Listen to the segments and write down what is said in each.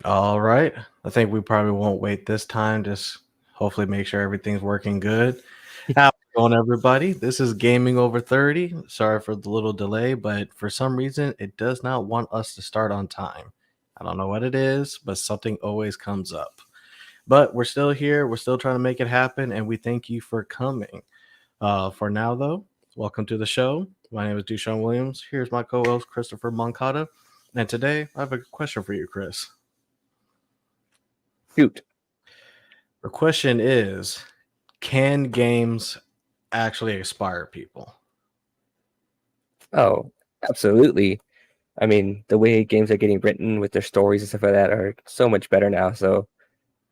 All right. I think we probably won't wait this time. Just hopefully make sure everything's working good. How's it going, everybody? This is Gaming Over 30. Sorry for the little delay, but for some reason, it does not want us to start on time. I don't know what it is, but something always comes up. But we're still here. We're still trying to make it happen, and we thank you for coming. For now, though, welcome to the show. My name is Dushawn Williams. Here's my co host, Christopher Moncada. And today, I have a question for you, Chris. Shoot. The question is, can games actually inspire people? Oh, absolutely. I mean, the way games are getting written with their stories and stuff like that are so much better now. So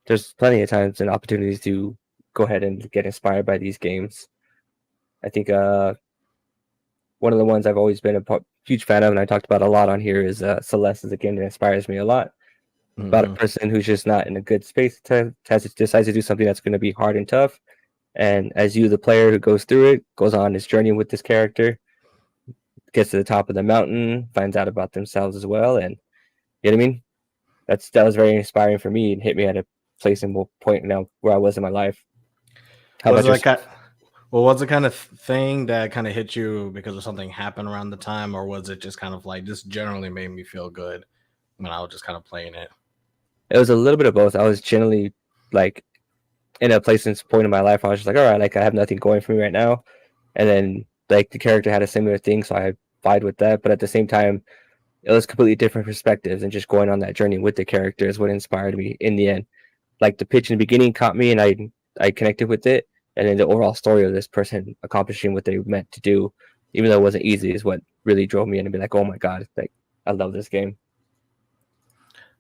there's plenty of times and opportunities to go ahead and get inspired by these games. I think one of the ones I've always been huge fan of, and I talked about a lot on here, is Celeste is a game that inspires me a lot. About a Hmm. person who's just not in a good space decides to do something that's going to be hard and tough. And as you, the player who goes through it, goes on his journey with this character, gets to the top of the mountain, finds out about themselves as well, and you know what I mean. That was very inspiring for me and hit me at a place and point now where I was in my life. How Was about it like yourself? was it kind of thing that kind of hit you because of something happened around the time, or was it just kind of like this generally made me feel good when I was just kind of playing it? It was a little bit of both. I was generally like in a place and point in my life. I was just like, all right, like I have nothing going for me right now, and then like the character had a similar thing, so I vied with that. But at the same time, it was completely different perspectives, and just going on that journey with the character is what inspired me in the end. Like the pitch in the beginning caught me, and I connected with it, and then the overall story of this person accomplishing what they meant to do, even though it wasn't easy, is what really drove me in and be like, oh my god, like I love this game.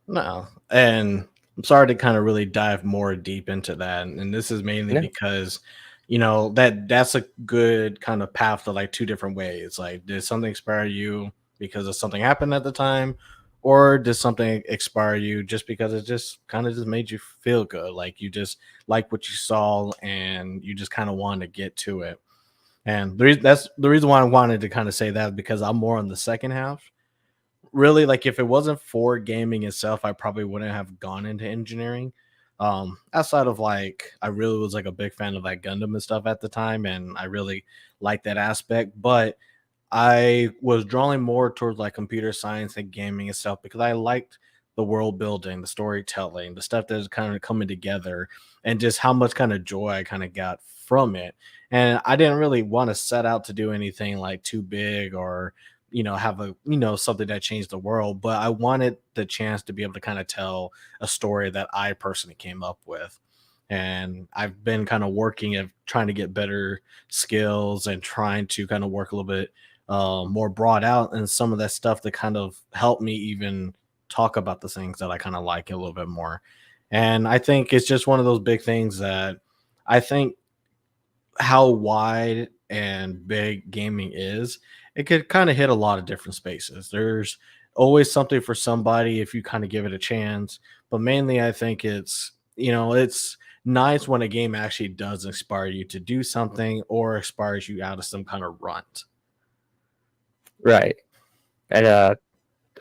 No, and I'm sorry to kind of really dive more deep into that, and this is mainly No, because that's a good kind of path to like two different ways. Like, did something inspire you because of something happened at the time, or did something inspire you just because it just kind of just made you feel good, like you just like what you saw and you just kind of wanted to get to it. And that's the reason why I wanted to kind of say that because I'm more on the second half really. Like if it wasn't for gaming itself, I probably wouldn't have gone into engineering. Outside of like I really was like a big fan of like Gundam and stuff at the time, and I really liked that aspect. But I was drawing more towards like computer science and gaming and stuff because I liked the world building, the storytelling, the stuff that's kind of coming together, and just how much kind of joy I kind of got from it. And I didn't really want to set out to do anything like too big or have a something that changed the world, but I wanted the chance to be able to kind of tell a story that I personally came up with. And I've been kind of working at trying to get better skills and trying to kind of work a little bit more broad out and some of that stuff that kind of helped me even talk about the things that I kind of like a little bit more. And I think it's just one of those big things that I think how wide and big gaming is, it could kind of hit a lot of different spaces. There's always something for somebody if you kind of give it a chance. But mainly, I think it's nice when a game actually does inspire you to do something or inspires you out of some kind of rut. right. And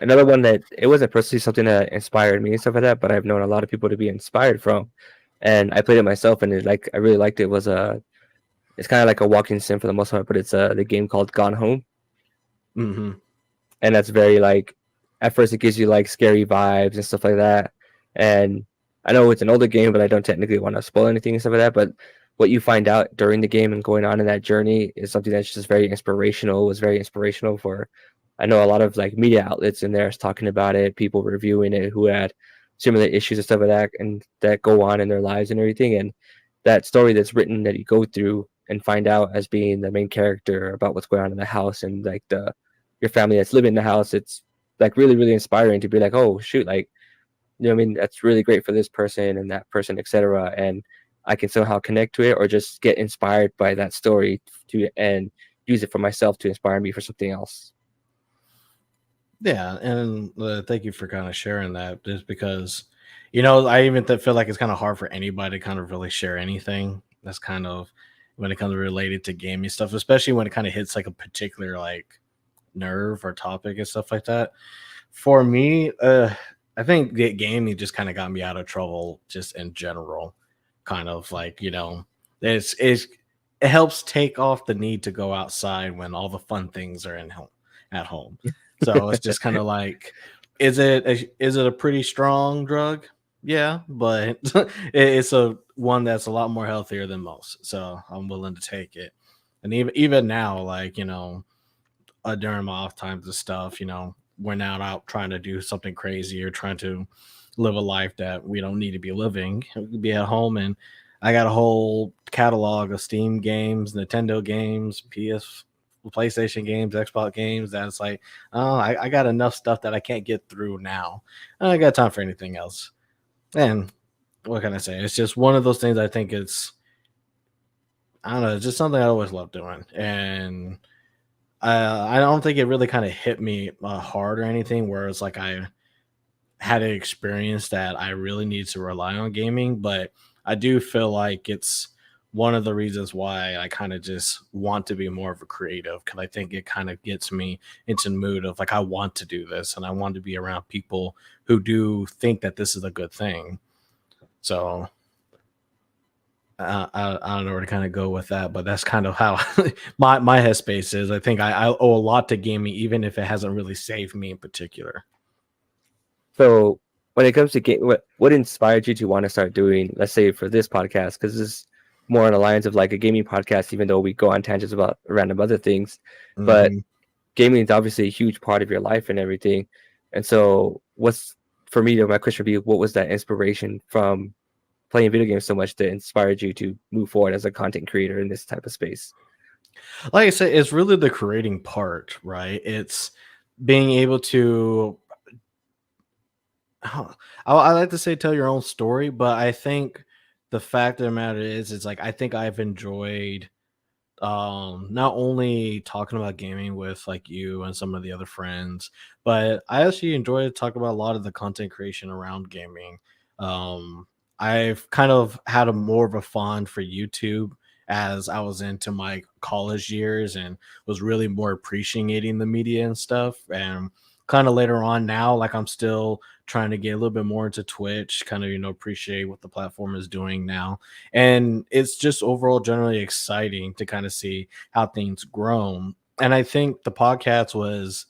another one that it wasn't personally something that inspired me and stuff like that, but I've known a lot of people to be inspired from, and I played it myself, and I really liked it. Was it's kind of like a walking sim for the most part, but it's the game called Gone Home, Hmm. and that's very like at first it gives you like scary vibes and stuff like that. And I know it's an older game, but I don't technically want to spoil anything and stuff like that. But what you find out during the game and going on in that journey is something that's just very inspirational. Was very inspirational for I know a lot of like media outlets in there is talking about it, people reviewing it who had similar issues and stuff like that and that go on in their lives and everything. And that story that's written that you go through and find out as being the main character about what's going on in the house and like the your family that's living in the house, it's like really, really inspiring to be like, oh shoot, like you know what I mean, that's really great for this person and that person, etc. And I can somehow connect to it or just get inspired by that story to and use it for myself to inspire me for something else. Yeah, and thank you for kind of sharing that. Just because, I even feel like it's kind of hard for anybody to kind of really share anything. That's kind of when it comes related to gaming stuff, especially when it kind of hits like a particular like nerve or topic and stuff like that. For me, I think gaming just kind of got me out of trouble just in general. Kind of like, it's it helps take off the need to go outside when all the fun things are in home at home. So it's just kind of like, is it a pretty strong drug? Yeah, but it's a one that's a lot more healthier than most. So I'm willing to take it. And even now, like, during my off times and stuff, we're not out trying to do something crazy or trying to live a life that we don't need to be living. We could be at home, and I got a whole catalog of Steam games, Nintendo games, PlayStation games, Xbox games. That's like, oh, I got enough stuff that I can't get through now. I ain't got time for anything else. And what can I say? It's just one of those things. I think I don't know, it's just something I always love doing, and I don't think it really kind of hit me hard or anything. Where it's like I had an experience that I really need to rely on gaming, but I do feel like it's one of the reasons why I kind of just want to be more of a creative, because I think it kind of gets me into the mood of like I want to do this and I want to be around people who do think that this is a good thing. So I don't know where to kind of go with that, but that's kind of how my headspace is. I think I owe a lot to gaming, even if it hasn't really saved me in particular. So when it comes to game, what inspired you to want to start doing, let's say for this podcast, because this is more on the lines of like a gaming podcast, even though we go on tangents about random other things, but Hmm. gaming is obviously a huge part of your life and everything. And so for me, my question would be, what was that inspiration from playing video games so much that inspired you to move forward as a content creator in this type of space? Like I said, it's really the creating part, right? It's being able to. Huh, I like to say tell your own story, but I think the fact of the matter is, it's like I think I've enjoyed not only talking about gaming with like you and some of the other friends, but I actually enjoy to talk about a lot of the content creation around gaming. um I've kind of had a more of a fond for YouTube as I was into my college years and was really more appreciating the media and stuff. And kind of later on now, like I'm still trying to get a little bit more into Twitch, kind of, appreciate what the platform is doing now. And it's just overall generally exciting to kind of see how things grown. And I think the podcast was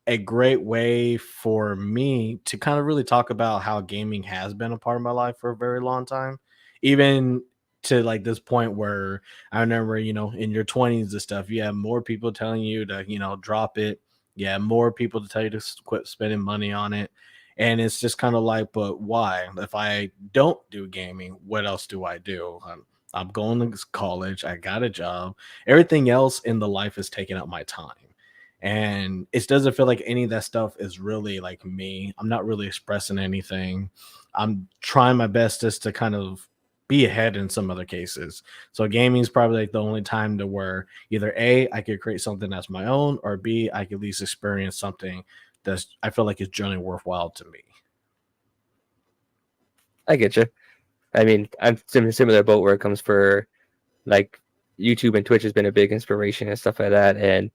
a great way for me to kind of really talk about how gaming has been a part of my life for a very long time, even to like this point where I remember, in your 20s and stuff, you have more people telling you to, drop it. Yeah, more people to tell you to quit spending money on it. And it's just kind of like, but why? If I don't do gaming, what else do I do? I'm going to college. I got a job. Everything else in the life is taking up my time. And it doesn't feel like any of that stuff is really like me. I'm not really expressing anything. I'm trying my best just to kind of be ahead in some other cases. So gaming is probably like the only time to where either A, I could create something that's my own, or B, I could at least experience something that's I feel like is generally worthwhile to me. I get you. I mean, I'm similar boat where it comes for like YouTube and Twitch has been a big inspiration and stuff like that. And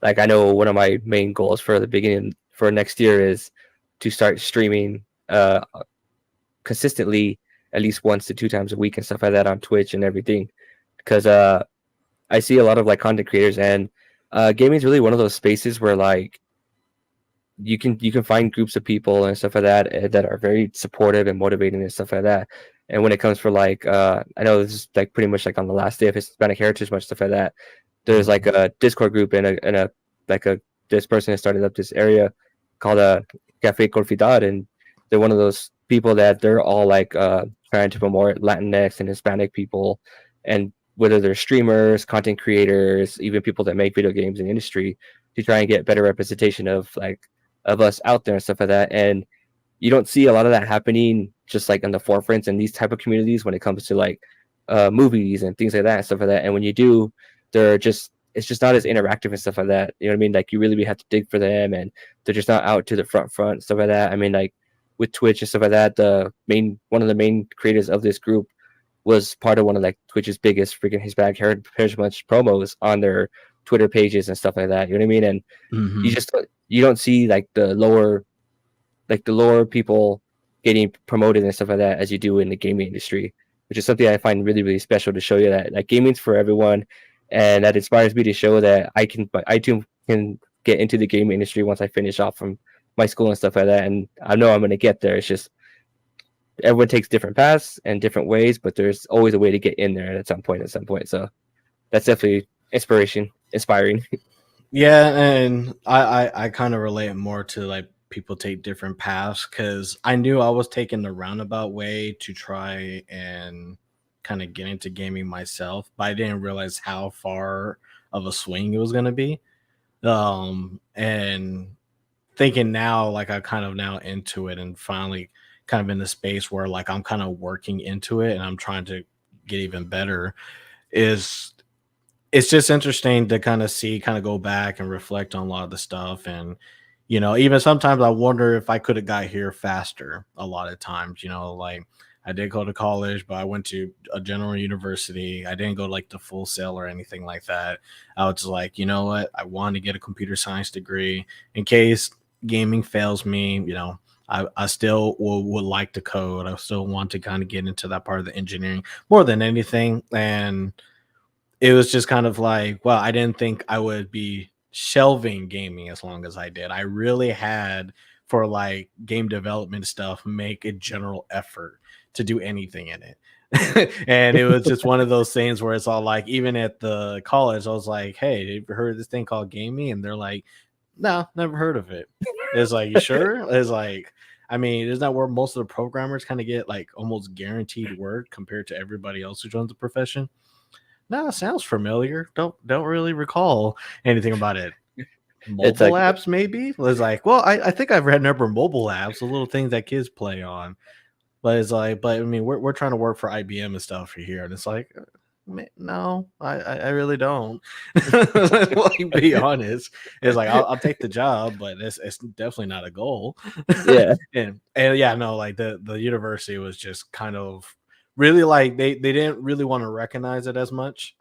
like I know one of my main goals for the beginning for next year is to start streaming consistently at least once to two times a week and stuff like that on Twitch and everything. Because I see a lot of like content creators and gaming is really one of those spaces where like you can find groups of people and stuff like that that are very supportive and motivating and stuff like that. And when it comes for like I know this is like pretty much like on the last day of Hispanic Heritage Month stuff like that. There's like Mhm. a Discord group and a like a this person has started up this area called a Cafe Confidad, and they're one of those people that they're all like trying to promote Latinx and Hispanic people, and whether they're streamers, content creators, even people that make video games in the industry, to try and get better representation of us out there and stuff like that. And you don't see a lot of that happening just like in the forefronts in these type of communities when it comes to like movies and things like that and stuff like that. And when you do, they're just it's just not as interactive and stuff like that. You know what I mean? Like you really have to dig for them, and they're just not out to the front and stuff like that. I mean, like with Twitch and stuff like that, the main one of the main creators of this group was part of one of like Twitch's biggest freaking Hispanic Heritage Month promos on their Twitter pages and stuff like that. You know what I mean? And you Mhm. just you don't see like the lower like the lower people getting promoted and stuff like that as you do in the gaming industry, which is something I find really, really special to show you that like gaming's for everyone, and that inspires me to show that I too can get into the gaming industry once I finish off from my school and stuff like that. And I know I'm going to get there. It's just everyone takes different paths and different ways, but there's always a way to get in there at some point. At some point, so that's definitely inspiring. Yeah, and I kind of relate more to like people take different paths because I knew I was taking the roundabout way to try and kind of get into gaming myself, but I didn't realize how far of a swing it was going to be. And thinking now, like I kind of now into it and finally kind of in the space where like I'm kind of working into it and I'm trying to get even better is it's just interesting to kind of see, kind of go back and reflect on a lot of the stuff. And, even sometimes I wonder if I could have got here faster a lot of times, like I did go to college, but I went to a general university. I didn't go like the full sail or anything like that. I was just like, you know what? I wanted to get a computer science degree in case gaming fails me, I still would like to code. I still want to kind of get into that part of the engineering more than anything. And it was just kind of like, well, I didn't think I would be shelving gaming as long as I did. I really had for like game development stuff, make a general effort to do anything in it. And it was just one of those things where it's all like, even at the college, I was like, hey, have you heard of this thing called gaming? And they're like, no, never heard of it. It's like, you sure? It's like, I mean, isn't that where most of the programmers kind of get like almost guaranteed work compared to everybody else who joins the profession? No, sounds familiar. Don't really recall anything about it. It's Mobile like, apps, maybe? It was like, well, I think I've read a number of mobile apps, the little things that kids play on. But it's like, but I mean, we're trying to work for IBM and stuff for here, and it's like, no, I really don't. Like, be honest, it's like I'll take the job, but it's definitely not a goal. yeah, And yeah, no, like the university was just kind of really like they didn't really want to recognize it as much.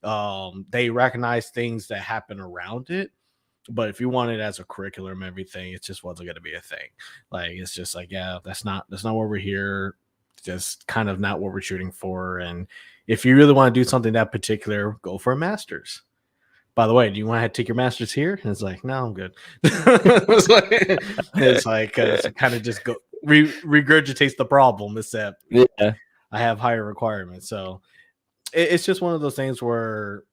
They recognize things that happen around it, but if you want it as a curriculum, everything, it just wasn't going to be a thing. Like it's just like, yeah, that's not where we're here. Just kind of not what we're shooting for. And if you really want to do something that particular, go for a master's. By the way, do you want to take your master's here? And it's like, no, I'm good. It's kind of just regurgitates the problem, except yeah. I have higher requirements. So it's just one of those things where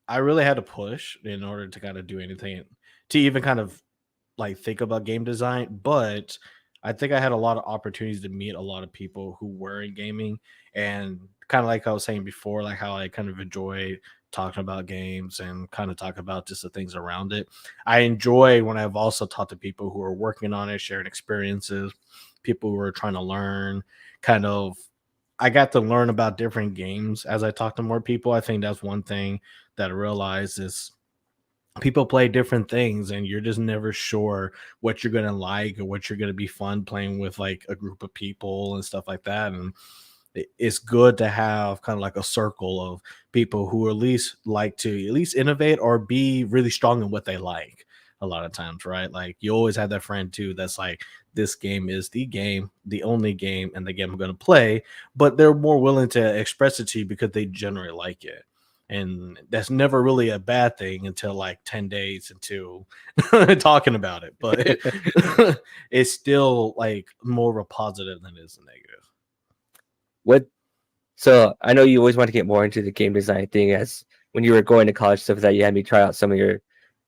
I really had to push in order to kind of do anything to even kind of like think about game design. But I think I had a lot of opportunities to meet a lot of people who were in gaming, and kind of like I was saying before, like how I kind of enjoy talking about games and kind of talk about just the things around it. I enjoy when I've also talked to people who are working on it, sharing experiences, people who are trying to learn, kind of I got to learn about different games as I talk to more people. I think that's one thing that I realized is people play different things and you're just never sure what you're gonna like or what you're gonna be fun playing with like a group of people and stuff like that. And it's good to have kind of like a circle of people who at least like to at least innovate or be really strong in what they like a lot of times, right? Like you always have that friend too that's like, this game is the game, the only game, and the game I'm going to play, but they're more willing to express it to you because they generally like it. And that's never really a bad thing until like 10 days into talking about it. But it's still like more of a positive than it is a negative. What? So I know you always want to get more into the game design thing. As when you were going to college, stuff like that, you had me try out some of your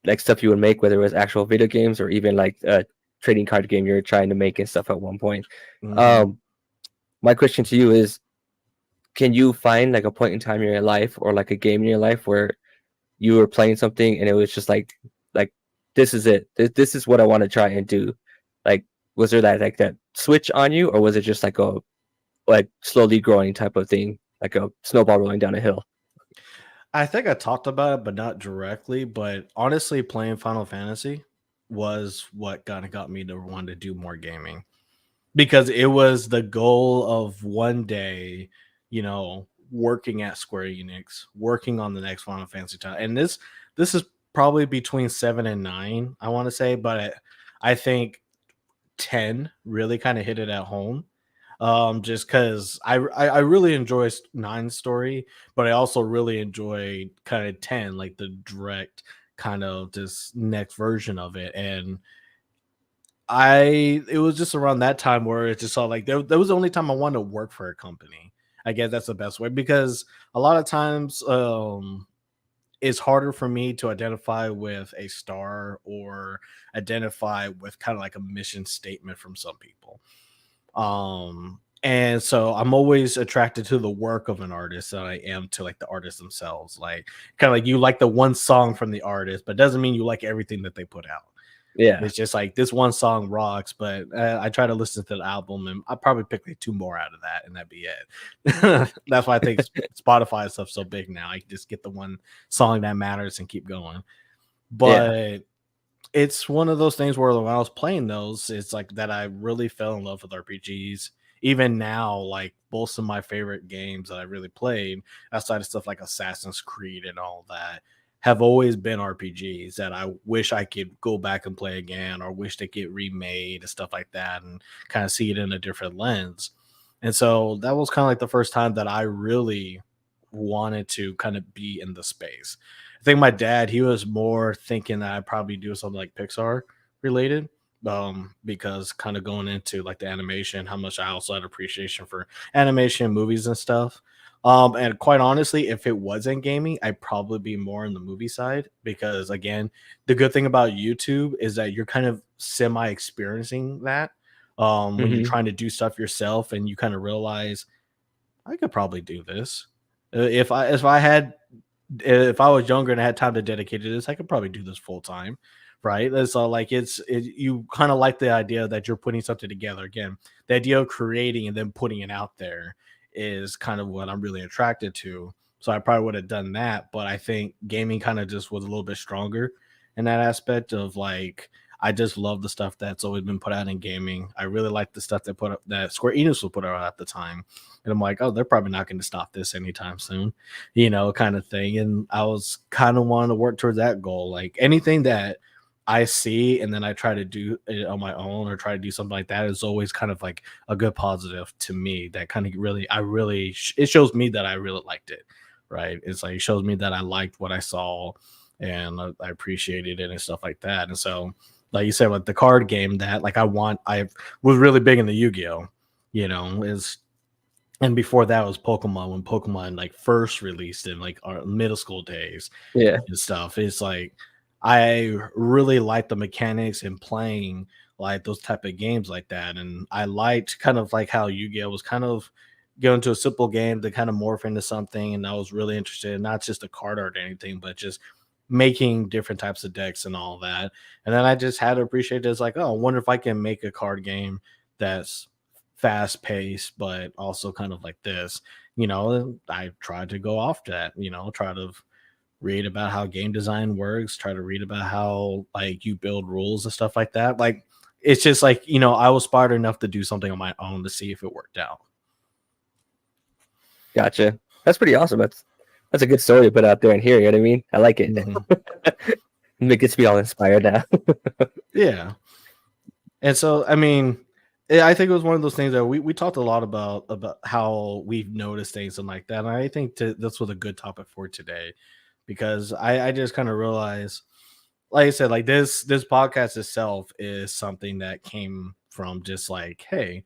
like stuff you would make, whether it was actual video games or even like a trading card game you were trying to make and stuff at one point. Mhm. Um, my question to you is, can you find like a point in time in your life or like a game in your life where you were playing something and it was just like this is it. This is what I want to try and do. Like, was there that like that switch on you, or was it just like a like slowly growing type of thing, like a snowball rolling down a hill? I think I talked about it, but not directly. But honestly, playing Final Fantasy was what kind of got me to want to do more gaming because it was the goal of one day, working at Square Enix, working on the next Final Fantasy title. And this is probably between 7 and 9, I want to say, but I think 10 really kind of hit it at home. Just because I really enjoy nine's story, but I also really enjoy kind of 10, like the direct kind of this next version of it. And it was just around that time where it just saw like that was the only time I wanted to work for a company. I guess that's the best way, because a lot of times it's harder for me to identify with a star or identify with kind of like a mission statement from some people. And so I'm always attracted to the work of an artist than I am to like the artists themselves. Like kind of like you like the one song from the artist, but doesn't mean you like everything that they put out. Yeah. It's just like this one song rocks, but I try to listen to the album and I'll probably pick like two more out of that, and that'd be it. That's why I think Spotify stuff's so big now. I can just get the one song that matters and keep going. Yeah. But it's one of those things where when I was playing those, it's like that I really fell in love with RPGs. Even now, like both of my favorite games that I really played, outside of stuff like Assassin's Creed and all that, have always been RPGs that I wish I could go back and play again, or wish they get remade and stuff like that, and kind of see it in a different lens. And so that was kind of like the first time that I really wanted to kind of be in the space. I think my dad, he was more thinking that I'd probably do something like Pixar related. Because kind of going into like the animation, how much I also had appreciation for animation movies and stuff. And quite honestly, if it wasn't gaming, I'd probably be more in the movie side, because again, the good thing about YouTube is that you're kind of semi experiencing that when you're Hmm. trying to do stuff yourself, and you kind of realize I could probably do this. If I was younger and I had time to dedicate to this, I could probably do this full time, right? So like you kind of like the idea that you're putting something together. Again, the idea of creating and then putting it out there is kind of what I'm really attracted to. So I probably would have done that, but I think gaming kind of just was a little bit stronger in that aspect of like I just love the stuff that's always been put out in gaming. I really like the stuff that Square Enix will put out at the time. And I'm like, oh, they're probably not going to stop this anytime soon, kind of thing. And I was kind of wanting to work towards that goal. Like anything that I see and then I try to do it on my own or try to do something like that is always kind of like a good positive to me. That kind of it shows me that I really liked it, right? It's like it shows me that I liked what I saw, and I appreciated it and stuff like that. And so, like you said, with the card game, that like I was really big in the Yu-Gi-Oh, is and before that was Pokemon, when Pokemon like first released in like our middle school days Yeah. and stuff. It's like I really like the mechanics and playing like those type of games like that. And I liked kind of like how Yu-Gi-Oh was kind of going to a simple game to kind of morph into something. And I was really interested in not just the card art or anything, but just making different types of decks and all that. And then I just had to appreciate it as like, oh, I wonder if I can make a card game that's fast paced, but also kind of like this. And I tried to go off that, try to read about how game design works, try to read about how like you build rules and stuff like that. Like it's just like, I was smart enough to do something on my own to see if it worked out. Gotcha. That's pretty awesome. That's a good story to put out there and hear. You know what I mean? I like it. Mhm. It gets me all inspired now. Yeah. And so, I mean, I think it was one of those things that we talked a lot about how we've noticed things and like that. And I think this was a good topic for today, because I just kind of realized, like I said, like this podcast itself is something that came from just like, hey,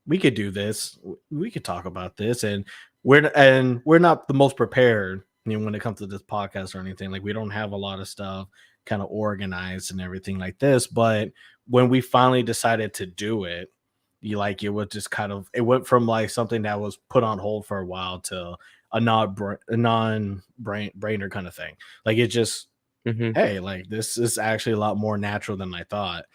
we could do this, we could talk about this, and we're not the most prepared, when it comes to this podcast or anything. Like we don't have a lot of stuff kind of organized and everything like this, but when we finally decided to do it, it was just kind of, it went from like something that was put on hold for a while to a non brainer kind of thing. Like it just, Hmm. hey, like this is actually a lot more natural than I thought.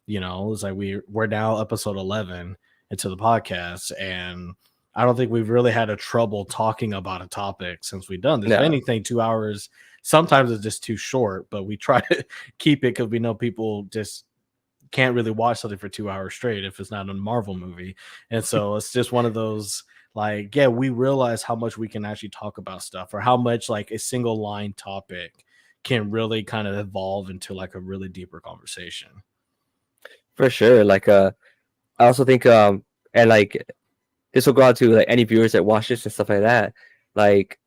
It's like we're now episode 11 into the podcast, and I don't think we've really had a trouble talking about a topic since we've done this. If No, anything, 2 hours sometimes is just too short, but we try to keep it because we know people just can't really watch something for 2 hours straight if it's not a Marvel movie. And so it's just one of those, like, yeah, we realize how much we can actually talk about stuff, or how much like a single line topic can really kind of evolve into like a really deeper conversation. for sure. Like I also think and like this will go out to like any viewers that watch this and stuff like that. Like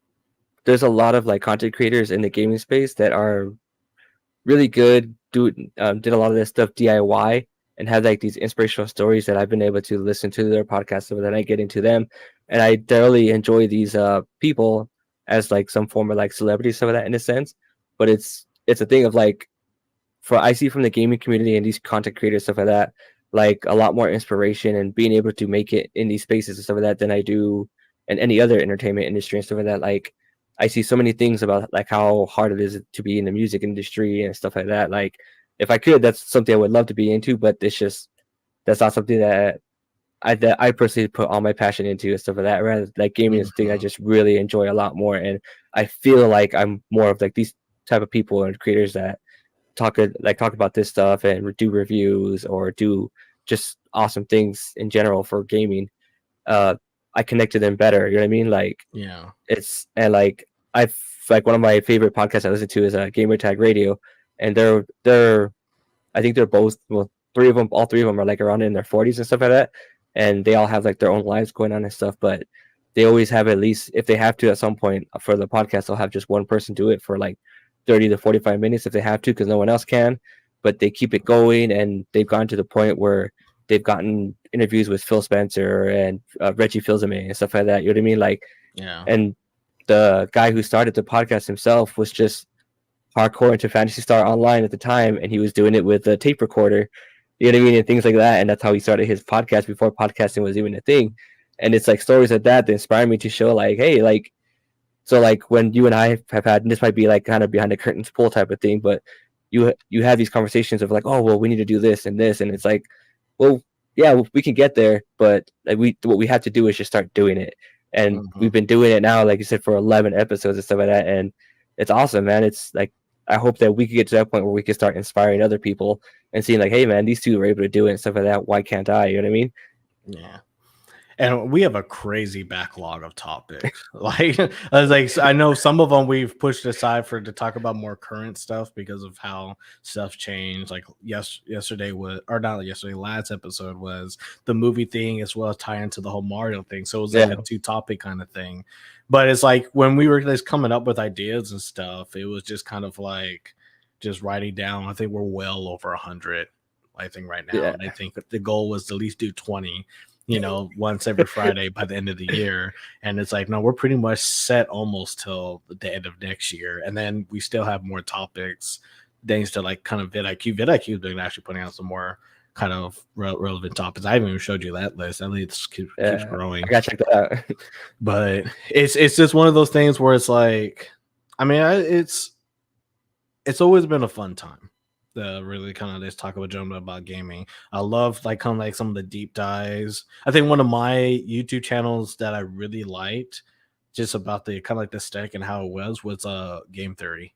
there's a lot of like content creators in the gaming space that are really good. Did a lot of this stuff DIY and have like these inspirational stories that I've been able to listen to their podcasts, so then I get into them, and I thoroughly enjoy these people as like some form of like celebrity, some of that in a sense. But it's a thing of like for I see from the gaming community and these content creators stuff like that, like a lot more inspiration and being able to make it in these spaces and stuff like that than I do in any other entertainment industry and stuff like that. Like I see so many things about like how hard it is to be in the music industry and stuff like that. Like if I could, that's something I would love to be into, but it's just that's not something that I personally put all my passion into and stuff like that. Rather like gaming is a thing I Mhm. just really enjoy a lot more, and I feel like I'm more of like these type of people and creators that talk about this stuff and do reviews or do just awesome things in general for gaming. uh I connect to them better, you know what I mean? Like Yeah. it's and like I've like one of my favorite podcasts I listen to is Gamer Tag Radio, and they're I think they're both, well, three of them, all three of them are like around in their 40s and stuff like that, and they all have like their own lives going on and stuff. But they always have, at least if they have to at some point for the podcast, they'll have just one person do it for like 30 to 45 minutes if they have to, because no one else can. But they keep it going, and they've gotten to the point where they've gotten interviews with Phil Spencer and Reggie Fils-Aimé and stuff like that. You know what I mean? Like, Yeah. and the guy who started the podcast himself was just hardcore into Fantasy Star Online at the time, and he was doing it with a tape recorder, you know what I mean, and things like that. And that's how he started his podcast before podcasting was even a thing. And it's like stories like that that inspire me to show, like, hey, like, so like when you and I have had, and this might be like kind of behind the curtains pull type of thing, but you have these conversations of like, oh well, we need to do this and this, and it's like, well, yeah, we can get there, but like what we have to do is just start doing it. And we've Mhm. been doing it now, like you said, for 11 episodes and stuff like that, and it's awesome, man. It's like I hope that we could get to that point where we can start inspiring other people and seeing like, hey, man, these two were able to do it and stuff like that. Why can't I? You know what I mean? Yeah. And we have a crazy backlog of topics. Like I was like, I know some of them we've pushed aside for to talk about more current stuff because of how stuff changed. Like yesterday was, or not yesterday, last episode was the movie thing as well as tie into the whole Mario thing. So it was like Yeah, a two topic kind of thing. But it's like when we were just coming up with ideas and stuff, it was just kind of like just writing down. I think we're well over 100. I think right now, yeah, and I think that the goal was to at least do 20, once every Friday by the end of the year. And it's like, no, we're pretty much set almost till the end of next year. And then we still have more topics, thanks to like kind of vidIQ. vidIQ has been actually putting out some more kind of relevant topics. I haven't even showed you that list. I mean, it keeps yeah. I growing. gotta check that out. But it's just one of those things where it's like, I mean, it's always been a fun time. Really kind of just talk about jumping about gaming. I love like kind of like some of the deep dives. I think one of my YouTube channels that I really liked, just about the kind of like the stack and how it was Game Theory.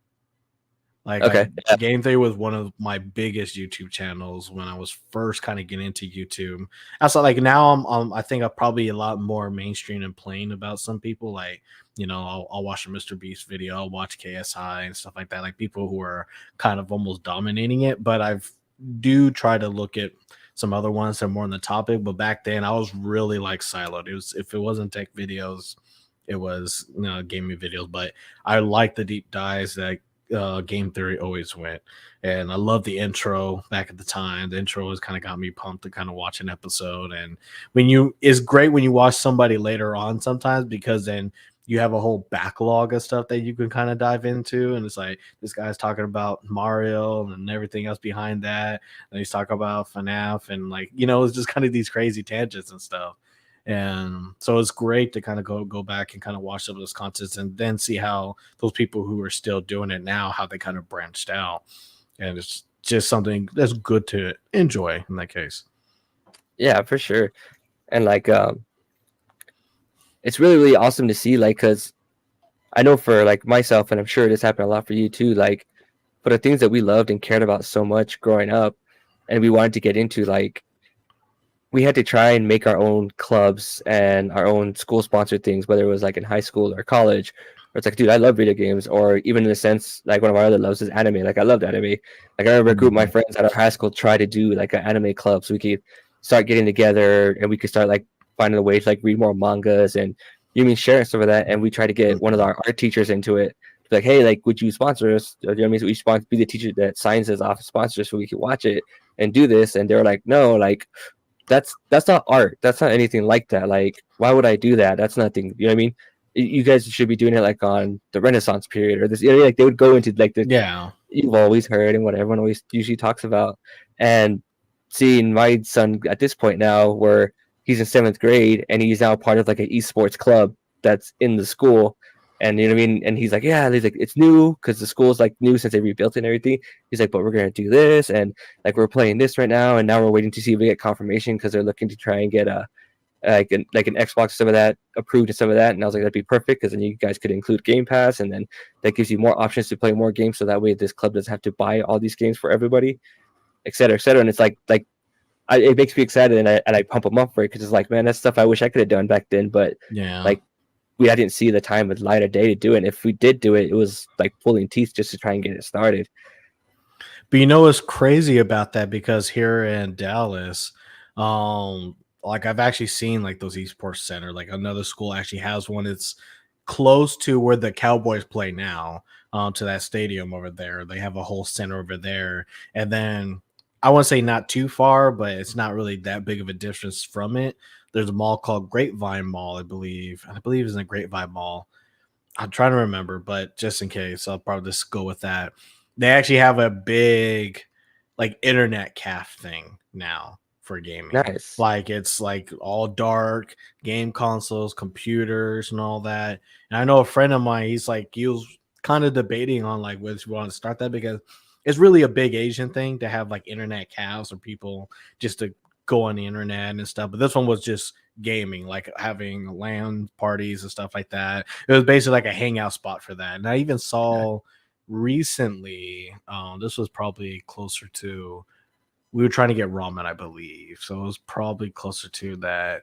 Like Okay, yeah, Game Theory was one of my biggest YouTube channels when I was first kind of getting into YouTube. I saw like now I think I'm probably a lot more mainstream and plain about some people. Like, I'll watch a Mr. Beast video, I'll watch KSI and stuff like that. Like people who are kind of almost dominating it. But I've do try to look at some other ones that are more on the topic. But back then I was really like siloed. It was, if it wasn't tech videos, it was gaming videos. But I like the deep dives that Game Theory always went. And I love the intro back at the time. The intro has kind of got me pumped to kind of watch an episode. And it's great when you watch somebody later on sometimes, because then you have a whole backlog of stuff that you can kind of dive into. And it's like, this guy's talking about Mario and everything else behind that. And he's talking about FNAF and like, it's just kind of these crazy tangents and stuff. And so it's great to kind of go back and kind of watch some of those contents and then see how those people who are still doing it now, how they kind of branched out. And it's just something that's good to enjoy in that case. yeah, for sure. And like, it's really really awesome to see, like, because I know for like myself, and I'm sure this happened a lot for you too, like for the things that we loved and cared about so much growing up, and we wanted to get into, like we had to try and make our own clubs and our own school sponsored things, whether it was like in high school or college. Or it's like, dude, I love video games, or even in a sense, like one of our other loves is anime. Like I loved anime. Like I remember a group of my Mhm. friends at our high school tried to do like an anime club, so we could start getting together and we could start like finding a way to like read more mangas and sharing some of that. And we try to get one of Mhm. our art teachers into it. Like, hey, like, would you sponsor us? You know what I mean? So we sponsor, be the teacher that signs us off, sponsor so we can watch it and do this. And they're like, no, like that's not art. That's not anything like that. Like, why would I do that? That's nothing. You know what I mean? You guys should be doing it like on the Renaissance period or this. You know, like they would go into like the Yeah. you've always heard and what everyone always usually talks about. And seeing my son at this point now, where he's in 7th grade and he's now part of like an esports club that's in the school. And you know what I mean? And he's like, yeah, he's like, it's new because the school's like new since they rebuilt it and everything. He's like, but we're gonna do this and like we're playing this right now, and now we're waiting to see if we get confirmation because they're looking to try and get a like an Xbox, some of that approved and some of that. And I was like, that'd be perfect because then you guys could include Game Pass, and then that gives you more options to play more games. So that way, this club doesn't have to buy all these games for everybody, et cetera, et cetera. And it's it makes me excited, and I pump them up for it because it's like, man, that's stuff I wish I could have done back then, but Yeah. like I didn't see the time with light of day to do it. And if we did do it, it was like pulling teeth just to try and get it started. But you know what's crazy about that? Because here in Dallas, like I've actually seen like those esports center, like another school actually has one. It's close to where the Cowboys play now, to that stadium over there. They have a whole center over there. And then I want to say not too far, but it's not really that big of a distance from it. There's a mall called Grapevine Mall, I believe. I believe it's in the Grapevine Mall. I'm trying to remember, but just in case, I'll probably just go with that. They actually have a big like internet caf thing now for gaming. Nice. Like it's like all dark, game consoles, computers, and all that. And I know a friend of mine, he was kind of debating on like whether we want to start that because it's really a big Asian thing to have like internet cafes or people just to go on the internet and stuff. But this one was just gaming, like having LAN parties and stuff like that. It was basically like a hangout spot for that. And I even saw recently, this was probably closer to, we were trying to get ramen, I believe. So it was probably closer to that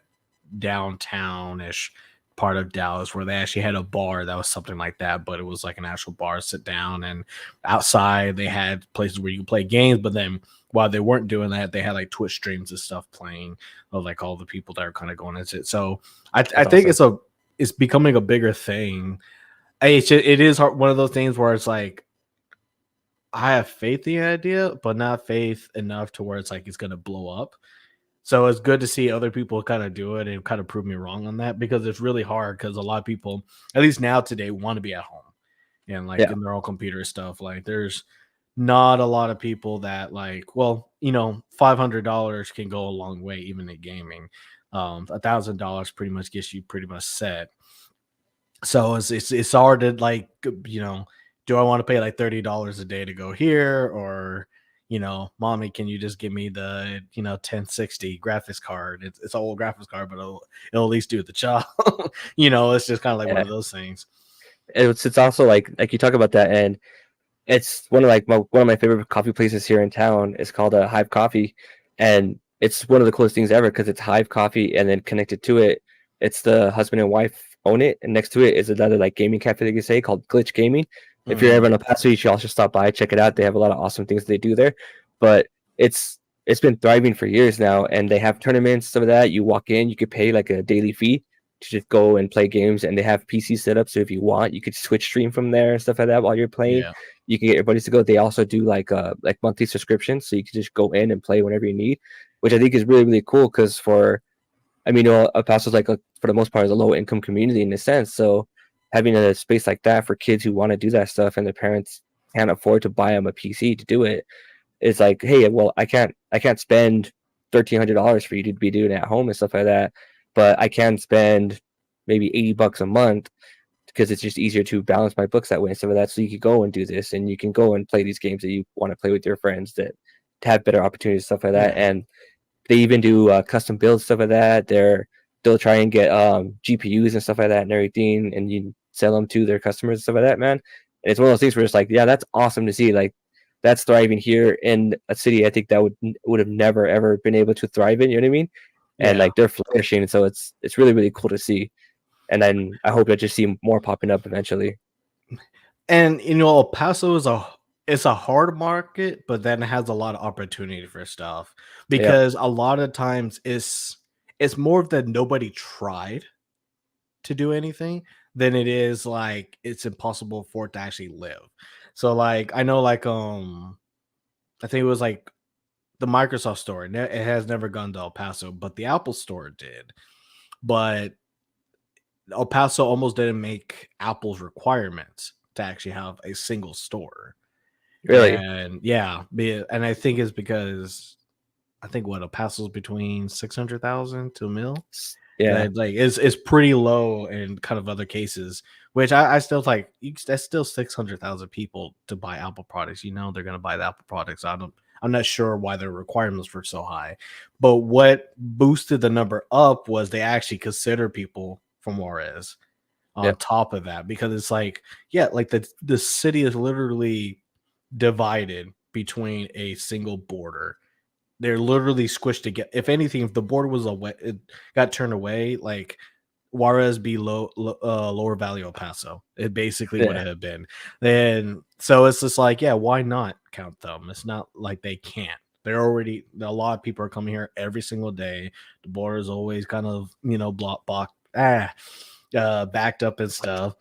downtown-ish part of Dallas where they actually had a bar that was something like that, but it was like an actual bar, sit down, and outside they had places where you could play games, but then while they weren't doing that, they had like Twitch streams and stuff playing of like all the people that are kind of going into it. So I That's think awesome. it's becoming a bigger thing. It is one of those things where it's like I have faith in the idea, but not faith enough to where it's like it's gonna blow up. So it's good to see other people kind of do it and kind of prove me wrong on that because it's really hard because a lot of people, at least now today, want to be at home and like Yeah. in their own computer stuff. Like there's not a lot of people that like, well, $500 can go a long way even in gaming. $1,000 pretty much gets you pretty much set. So it's hard to like, do I want to pay like $30 a day to go here, or mommy, can you just give me the 1060 graphics card? It's an old graphics card, but it'll at least do the job. It's just kind of like one Yeah. of those things. It's also like you talk about that, and it's one of one of my favorite coffee places here in town. It's called Hive Coffee, and it's one of the coolest things ever because it's Hive Coffee, and then connected to it, it's the husband and wife own it, and next to it is another like gaming cafe, they can say, called Glitch Gaming. If you're ever Mm, in El Paso, you should also stop by, check it out. They have a lot of awesome things they do there, but it's been thriving for years now, and they have tournaments, some of that. You walk in, you could pay like a daily fee to just go and play games, and they have PC set up, so if you want, you could switch stream from there and stuff like that while you're playing. yeah, You can get your buddies to go. They also do like monthly subscriptions, so you can just go in and play whenever you need, which I think is really really cool. Because El Paso's like for the most part is a low income community in a sense, so having a space like that for kids who want to do that stuff and their parents can't afford to buy them a PC to do it, it's like, hey, well, I can't spend $1,300 for you to be doing it at home and stuff like that, but I can spend maybe $80 a month because it's just easier to balance my books that way and stuff like that. So you could go and do this, and you can go and play these games that you want to play with your friends that to have better opportunities, stuff like that. yeah, And they even do custom builds, stuff like that. They'll try and get GPUs and stuff like that and everything, and you sell them to their customers and stuff like that, man. And it's one of those things where it's like, yeah, that's awesome to see. Like that's thriving here in a city I think that would have never ever been able to thrive in. You know what I mean? And yeah. like they're flourishing, so it's really really cool to see. And then I hope I just see more popping up eventually. And El Paso is it's a hard market, but then it has a lot of opportunity for stuff Yep. because a lot of times it's more of that nobody tried to do anything than it is like it's impossible for it to actually live. So like I know like I think it was like the Microsoft store. It has never gone to El Paso, but the Apple store did. But El Paso almost didn't make Apple's requirements to actually have a single store. Really. And yeah, and I think it's because I think what El Paso's between 600,000 to a mil. Yeah. That like is pretty low in kind of other cases, which I still like. That's still 600,000 people to buy Apple products. You know they're gonna buy the Apple products. I'm not sure why their requirements were so high, but what boosted the number up was they actually consider people from Juarez on Yep. top of that because it's like yeah, like the city is literally divided between a single border. They're literally squished together. If anything, if the border was away, it got turned away, like Juarez be lower Valley El Paso. It basically would Yeah. have been. And so it's just like, yeah, why not count them? It's not like they can't. They're already a lot of people are coming here every single day. The border is always kind of backed up and stuff.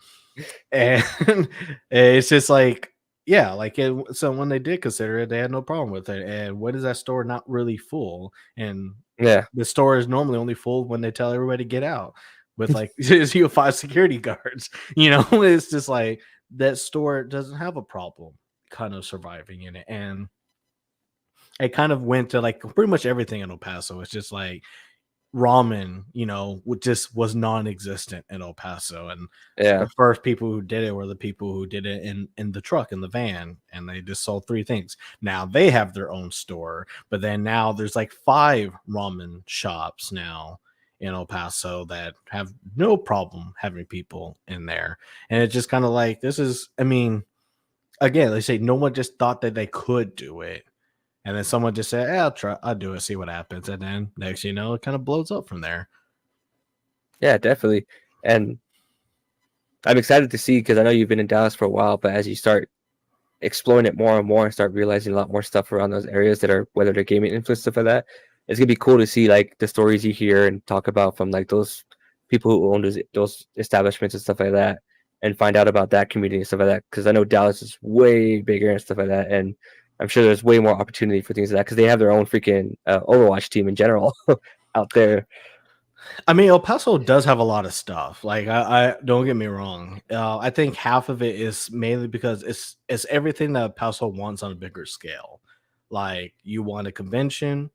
And it's just like yeah, like so when they did consider it, they had no problem with it. And what is that store not really full? And Yeah. the store is normally only full when they tell everybody to get out with like you have 5 security guards. You know, it's just like that store doesn't have a problem kind of surviving in it. And it kind of went to like pretty much everything in El Paso. It's just like ramen, just was non-existent in El Paso, and the Yeah. first people who did it were the people who did it in the truck in the van, and they just sold 3 things. Now they have their own store, but then now there's like 5 ramen shops now in El Paso that have no problem having people in there, and it's just kind of like this is, I mean, again, they say no one just thought that they could do it and then someone just said, I'll try, I'll do it, see what happens. And then next you know, it kind of blows up from there. Yeah. Definitely. And I'm excited to see because I know you've been in Dallas for a while, but as you start exploring it more and more and start realizing a lot more stuff around those areas that are whether they're gaming influence stuff like that, it's gonna be cool to see like the stories you hear and talk about from like those people who own those establishments and stuff like that, and find out about that community and stuff like that. Because I know Dallas is way bigger and stuff like that, and I'm sure there's way more opportunity for things like that because they have their own freaking Overwatch team in general out there. I mean, El Paso does have a lot of stuff. Like, I don't get me wrong. I think half of it is mainly because it's everything that El Paso wants on a bigger scale. Like, you want a convention,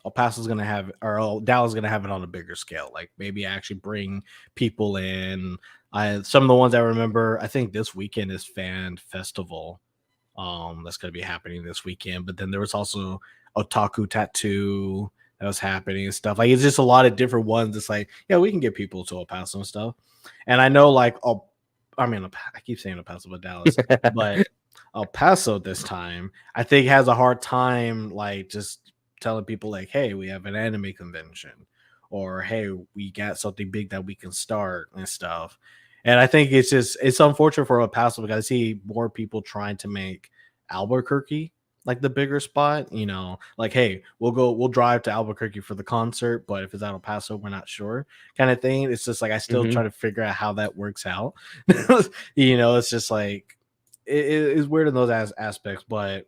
El Paso's gonna have, or Dallas is gonna have it on a bigger scale. Like, maybe actually bring people in. Some of the ones I remember. I think this weekend is Fan Festival. That's going to be happening this weekend. But then there was also Otaku Tattoo that was happening and stuff. Like it's just a lot of different ones. It's like, yeah, we can get people to El Paso and stuff. And I know, like, I mean, I keep saying El Paso, but Dallas, but El Paso this time, I think has a hard time, like, just telling people, like, hey, we have an anime convention, or hey, we got something big that we can start and stuff. And I think it's unfortunate for El Paso because I see more people trying to make Albuquerque like the bigger spot, like hey, we'll drive to Albuquerque for the concert, but if it's at El Paso, we're not sure kind of thing. It's just like I still Hmm. try to figure out how that works out. It's just like it's weird in those aspects, but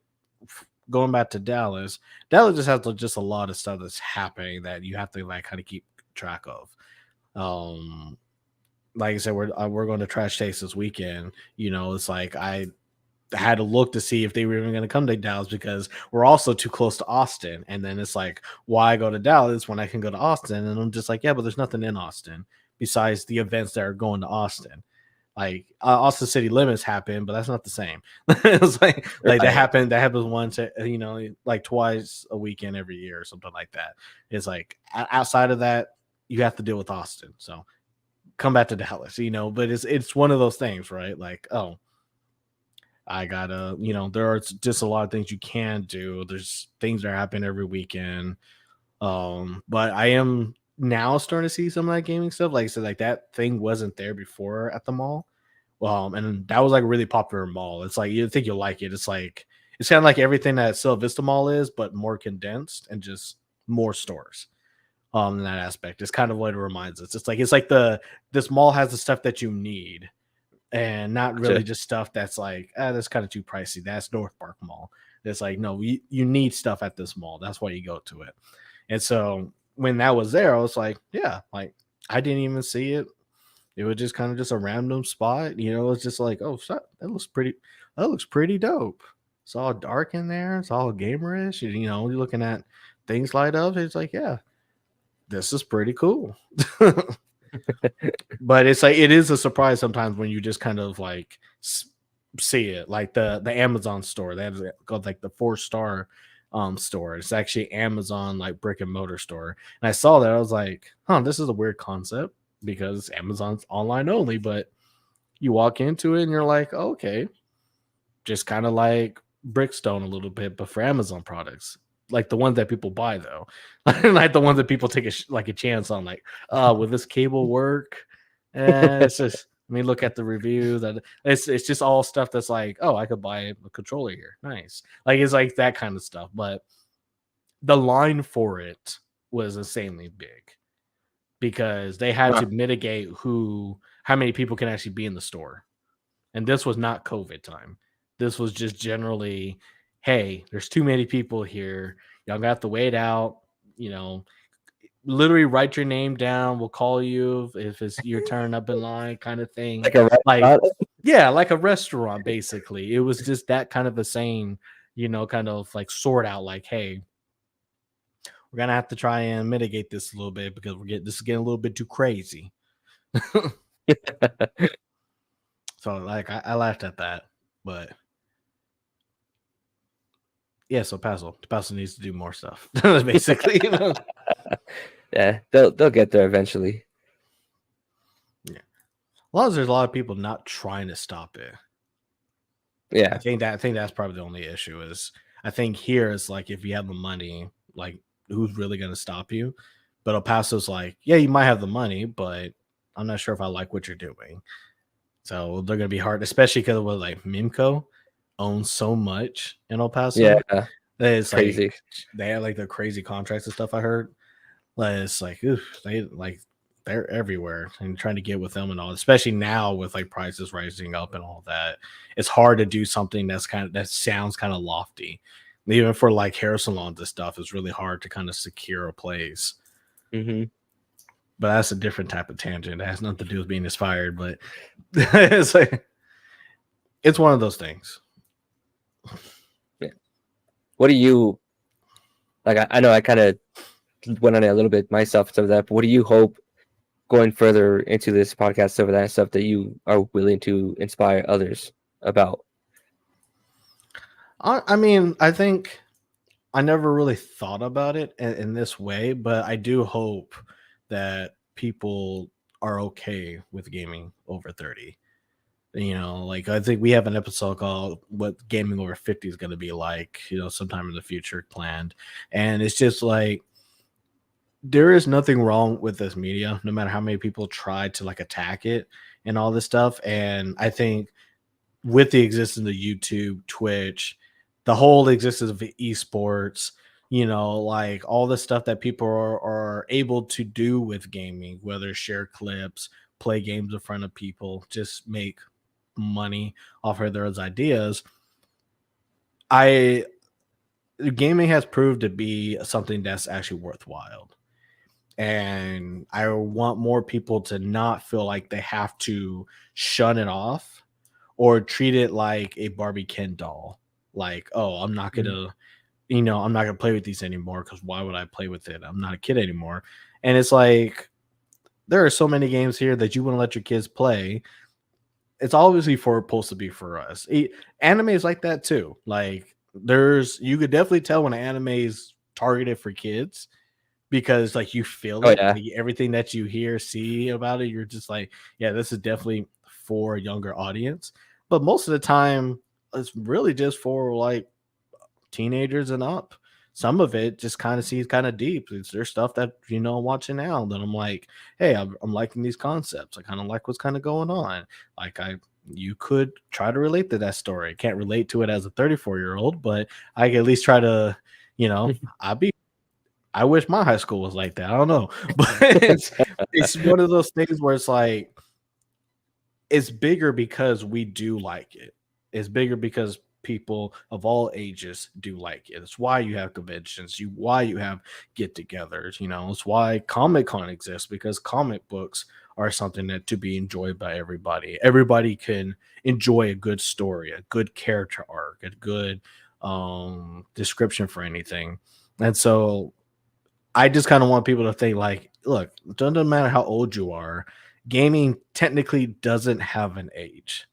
going back to Dallas just has just a lot of stuff that's happening that you have to like kind of keep track of. Um, like I said, we're going to Trash Taste this weekend. It's like I had to look to see if they were even going to come to Dallas because we're also too close to Austin. And then it's like, why go to Dallas when I can go to Austin? And I'm just like, yeah, but there's nothing in Austin besides the events that are going to Austin. Like Austin City Limits happen, but that's not the same. It's like that Right. happened. That happens once, like twice a weekend every year or something like that. It's like outside of that, you have to deal with Austin. So come back to Dallas, but it's one of those things, right? Like, oh, I gotta, there are just a lot of things you can do. There's things that happen every weekend. But I am now starting to see some of that gaming stuff. Like I said, like that thing wasn't there before at the mall And that was like a really popular mall. It's like you think you'll like it. It's kind of like everything that Cielo Vista Mall is, but more condensed and just more stores. In that aspect, it's kind of what it reminds us. It's like the this mall has the stuff that you need, and not really Gotcha. just stuff that's like that's kind of too pricey. That's North Park Mall. It's like no, you need stuff at this mall. That's why you go to it. And so when that was there, I was like, yeah, like I didn't even see it. It was just kind of just a random spot. It's just like, oh, that looks pretty. That looks pretty dope. It's all dark in there. It's all gamerish. You're looking at things light up. It's like, yeah, this is pretty cool. But it's like it is a surprise sometimes when you just kind of like see it, like the Amazon store. They have called like the 4-star store. It's actually Amazon like brick and mortar store. And I saw that I was like, huh, this is a weird concept because Amazon's online only, but you walk into it and you're like, oh, okay, just kind of like Brickstone a little bit, but for Amazon products, like the ones that people buy though, like the ones that people take like a chance on. Like, will this cable work? And it's just. I mean, look at the reviews. And it's just all stuff that's like, oh, I could buy a controller here. Nice. Like it's like that kind of stuff. But the line for it was insanely big because they had Huh. to mitigate how many people can actually be in the store. And this was not COVID time. This was just generally, hey, there's too many people here. Y'all got to wait out. Literally write your name down. We'll call you if it's your turn up in line, kind of thing. Like a Like, restaurant? yeah, like a restaurant, basically. It was just that kind of a saying, kind of like sort out, like, hey, we're gonna have to try and mitigate this a little bit because this is getting a little bit too crazy. So like I laughed at that, but yeah, so Paso needs to do more stuff, basically. Yeah, they'll get there eventually. Yeah. As long as there's a lot of people not trying to stop it. Yeah. I think that's probably the only issue is I think here it's like if you have the money, like who's really gonna stop you? But El Paso's like, yeah, you might have the money, but I'm not sure if I like what you're doing. So they're gonna be hard, especially because what like Mimco owns so much in El Yeah. Paso that it's like Crazy. they have like their crazy contracts and stuff. I heard. Like, it's like oof, they're everywhere and trying to get with them and all, especially now with like prices rising up and all that. It's hard to do something that sounds kind of lofty. Even for like hair salons and stuff, it's really hard to kind of secure a place. Hmm. But that's a different type of tangent. It has nothing to do with being inspired, but it's like it's one of those things. Yeah. What do you like? I know I kind of went on it a little bit myself and stuff like that, but what do you hope going further into this podcast, stuff that stuff that you are willing to inspire others about? I mean, I think I never really thought about it in this way, but I do hope that people are okay with gaming over 30. Like I think we have an episode called What Gaming Over 50 is going to be like, sometime in the future planned. And it's just like there is nothing wrong with this media, no matter how many people try to like attack it and all this stuff. And I think with the existence of YouTube, Twitch, the whole existence of esports, like all the stuff that people are able to do with gaming, whether share clips, play games in front of people, just make money off of those ideas. I Gaming has proved to be something that's actually worthwhile. And I want more people to not feel like they have to shun it off or treat it like a Barbie Ken doll. Like, oh, I'm not gonna play with these anymore because why would I play with it? I'm not a kid anymore. And it's like there are so many games here that you wouldn't let your kids play. It's obviously supposed to be for us. Anime is like that too. Like you could definitely tell when an anime is targeted for kids because like you feel Oh it, yeah. like, everything that you hear, see about it, you're just like, yeah, this is definitely for a younger audience. But most of the time, it's really just for like teenagers and up. Some of it just kind of seems kind of deep. There's stuff that I'm watching now that I'm like, hey, I'm liking these concepts. I kind of like what's kind of going on. Like you could try to relate to that story. Can't relate to it as a 34-year-old, but I can at least try to, I wish my high school was like that. I don't know. But it's one of those things where it's like it's bigger because we do like it. It's bigger because people of all ages do like it. It's why you have conventions, why you have get-togethers. It's why Comic Con exists, because comic books are something that to be enjoyed by everybody. Everybody can enjoy a good story, a good character arc, a good description for anything. And so I just kind of want people to think like, look, it doesn't matter how old you are. Gaming technically doesn't have an age.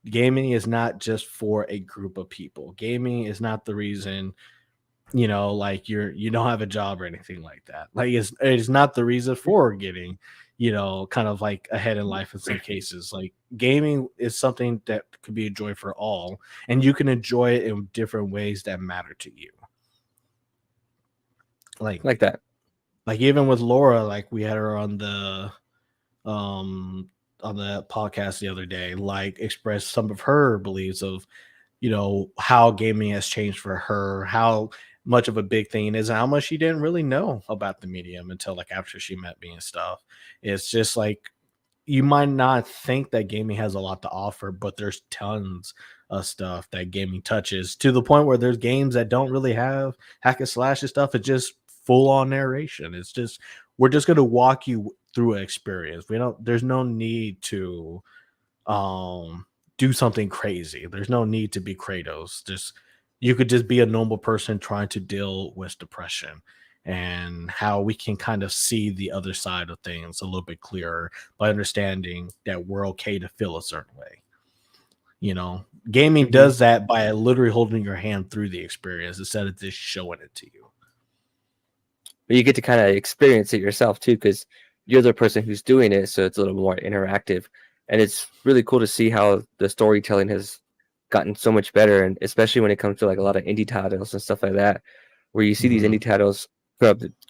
Gaming is not just for a group of people. Gaming is not the reason, like you don't have a job or anything like that. Like it's not the reason for getting, kind of like ahead in life in some cases. Like gaming is something that could be enjoyed for all, and you can enjoy it in different ways that matter to you. Like Like that. like even with Laura, like we had her um on the podcast the other day, like express some of her beliefs of, how gaming has changed for her, how much of a big thing it is, and how much she didn't really know about the medium until like after she met me and stuff. It's just like you might not think that gaming has a lot to offer, but there's tons of stuff that gaming touches, to the point where there's games that don't really have hack and slash and stuff. It's just full on narration. It's just we're just going to walk you through an experience. There's no need to um do something crazy. There's no need to be Kratos. Just you could just be a normal person trying to deal with depression, and how we can kind of see the other side of things a little bit clearer by understanding that we're okay to feel a certain way. Gaming Mhm. does that by literally holding your hand through the experience instead of just showing it to you. But you get to kind of experience it yourself too, because you're the person who's doing it, so it's a little more interactive, and it's really cool to see how the storytelling has gotten so much better, and especially when it comes to like a lot of indie titles and stuff like that, where you see these Hmm. indie titles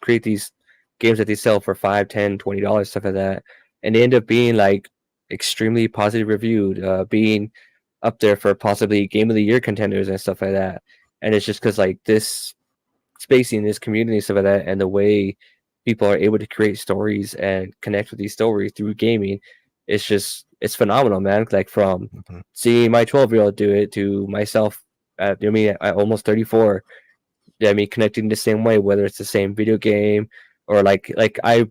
create these games that they sell for 5, 10, $20, stuff like that, and they end up being like extremely positive reviewed, being up there for possibly game of the year contenders and stuff like that. And it's just because like this spacing, this community, stuff like that, and the way people are able to create stories and connect with these stories through gaming, it's phenomenal, man. Like from Hmm. seeing my 12-year-old do it to myself at at almost 34. Yeah, I mean connecting the same way, whether it's the same video game or like a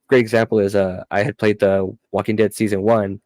great example is I had played the Walking Dead season 1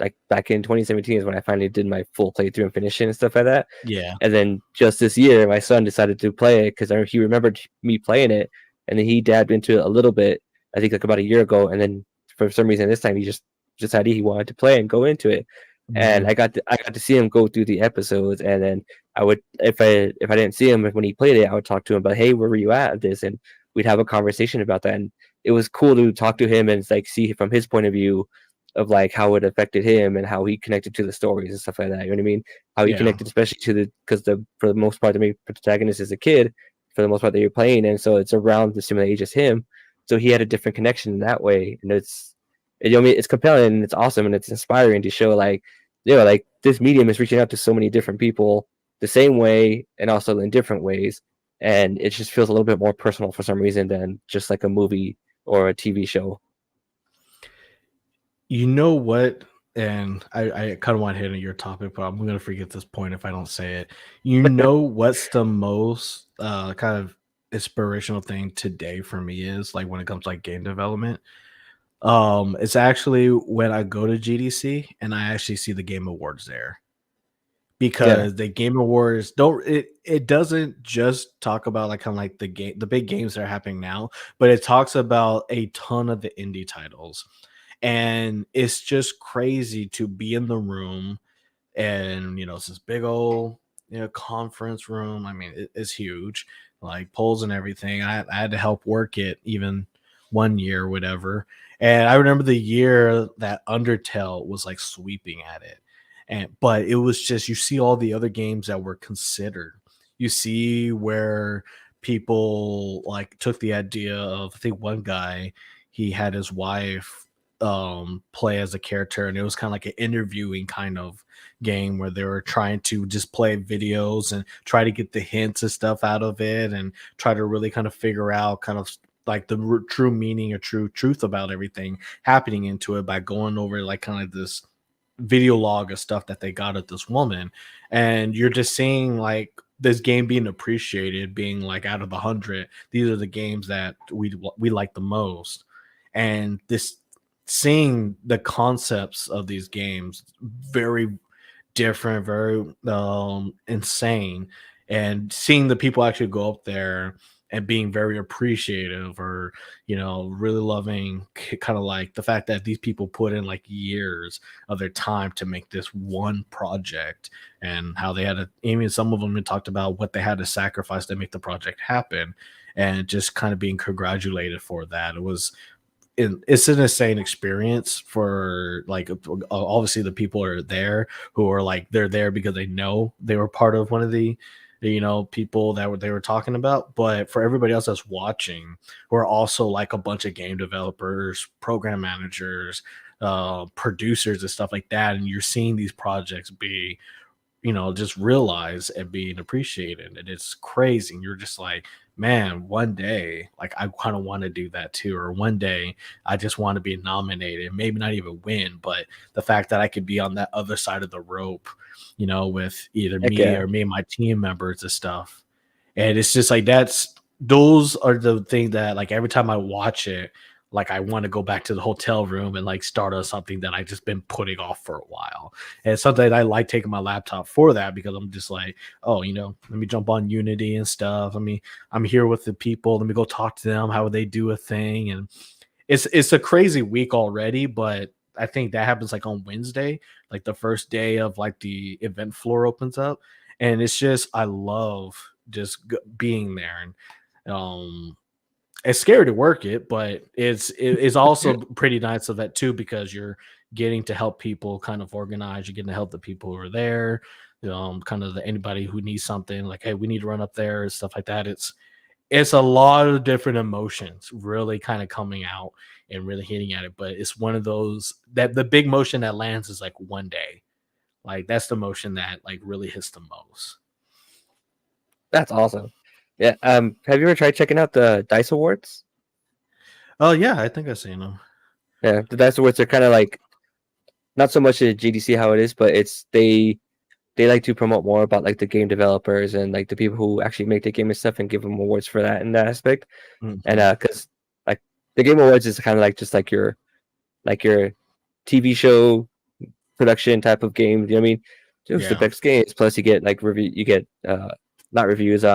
like back in 2017 is when I finally did my full playthrough and finish it and stuff like that. Yeah. And then just this year, my son decided to play it because he remembered me playing it, and then he dabbed into it a little bit. I think like about a year ago, and then for some reason this time he just decided he wanted to play and go into it. And Hmm. I got to see him go through the episodes, and then I would if I didn't see him when he played it, I would talk to him about, hey, where were you at this, and we'd have a conversation about that. And it was cool to talk to him and like see from his point of view of like how it affected him and how he connected to the stories and stuff like that. You know what I mean? How he Yeah. connected, especially to because the for the most part, the main protagonist is a kid for the most part that you're playing, and so it's around the similar age as him. So he had a different connection in that way, and you know what I mean, it's compelling and it's awesome and it's inspiring to show like like this medium is reaching out to so many different people the same way and also in different ways, and it just feels a little bit more personal for some reason than just like a movie or a TV show. You know what? And I kind of want to hit on your topic, but I'm gonna forget this point if I don't say it. You know what's the most kind of inspirational thing today for me is like when it comes to like game development. It's actually when I go to GDC and I actually see the Game Awards there, Yeah, because the Game Awards don't it doesn't just talk about like kind of like the big games that are happening now, but it talks about a ton of the indie titles. And it's just crazy to be in the room, and it's this big old conference room. I mean, it's huge, like poles and everything. I had to help work it even one year or whatever. And I remember the year that Undertale was like sweeping at it. And but it was just, you see all the other games that were considered. You see where people like took the idea of, I think one guy, he had his wife play as a character, and it was kind of like an interviewing kind of game where they were trying to just play videos and try to get the hints and stuff out of it and try to really kind of figure out kind of like the true meaning or true truth about everything happening into it by going over like kind of this video log of stuff that they got at this woman. And you're just seeing like this game being appreciated, being like out of 100, these are the games that we like the most. And this, seeing the concepts of these games very different, very insane, and seeing the people actually go up there and being very appreciative, or really loving kind of like the fact that these people put in like years of their time to make this one project, and how they had to, even some of them had talked about what they had to sacrifice to make the project happen, and just kind of being congratulated for that. It's an insane experience for like obviously the people are there who are like they're there because they know they were part of one of the people that they were talking about, but for everybody else that's watching, who are also like a bunch of game developers, program managers, producers and stuff like that, and you're seeing these projects be just realize and being appreciated. And it's crazy. And you're just like, man, one day, like I kind of want to do that too. Or one day I just want to be nominated, maybe not even win, but the fact that I could be on that other side of the rope, with either Heck me yeah. or me and my team members and stuff. And it's just like those are the thing that like every time I watch it, like I want to go back to the hotel room and like start on something that I just been putting off for a while. And it's something that I like taking my laptop for that, because I'm just like, oh, let me jump on Unity and stuff. I'm here with the people. Let me go talk to them. How would they do a thing? And it's a crazy week already, but I think that happens like on Wednesday, like the first day of like the event floor opens up, and it's just I love just being there. And it's scary to work it, but it's also pretty nice of that too, because you're getting to help people kind of organize. You're getting to help the people who are there, kind of anybody who needs something like, hey, we need to run up there and stuff like that. It's a lot of different emotions really kind of coming out and really hitting at it. But it's one of those that the big motion that lands is like one day. Like that's the motion that like really hits the most. That's awesome. Yeah. Have you ever tried checking out the Dice Awards? Oh yeah, I think I've seen them. Yeah, the Dice Awards are kind of like not so much a GDC how it is, but they like to promote more about like the game developers and like the people who actually make the game and stuff, and give them awards for that in that aspect. And Hmm. because like the Game Awards is kind of like just like your TV show production type of game. You know what I mean? Just the Yeah, best games. Plus, you get like you get not reviews,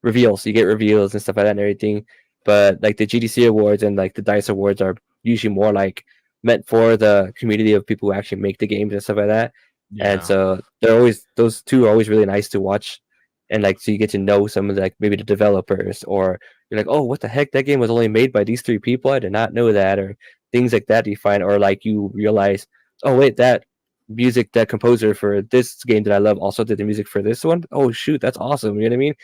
reveals. You get reveals and stuff like that and everything. But like the GDC awards and like the Dice awards are usually more like meant for the community of people who actually make the games and stuff like that. And yeah, so they're always those two are always really nice to watch. And like so you get to know some of the, like maybe the developers, or you're like, oh, what the heck? That game was only made by these three people. I did not know that, or things like that you find, or like you realize, oh wait, that composer for this game that I love also did the music for this one. Oh shoot, that's awesome. You know what I mean?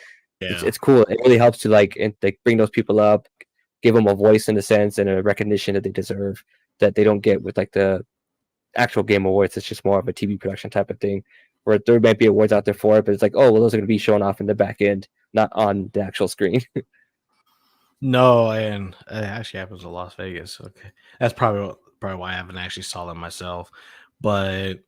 it's yeah. it's cool. It really helps to like bring those people up, give them a voice in a sense and a recognition that they deserve that they don't get with like the actual game awards. It's just more of a TV production type of thing where there might be awards out there for it, but it's like, oh well, those are going to be shown off in the back end, not on the actual screen. No, and it actually happens in Las Vegas. Okay, that's probably why I haven't actually saw them myself. But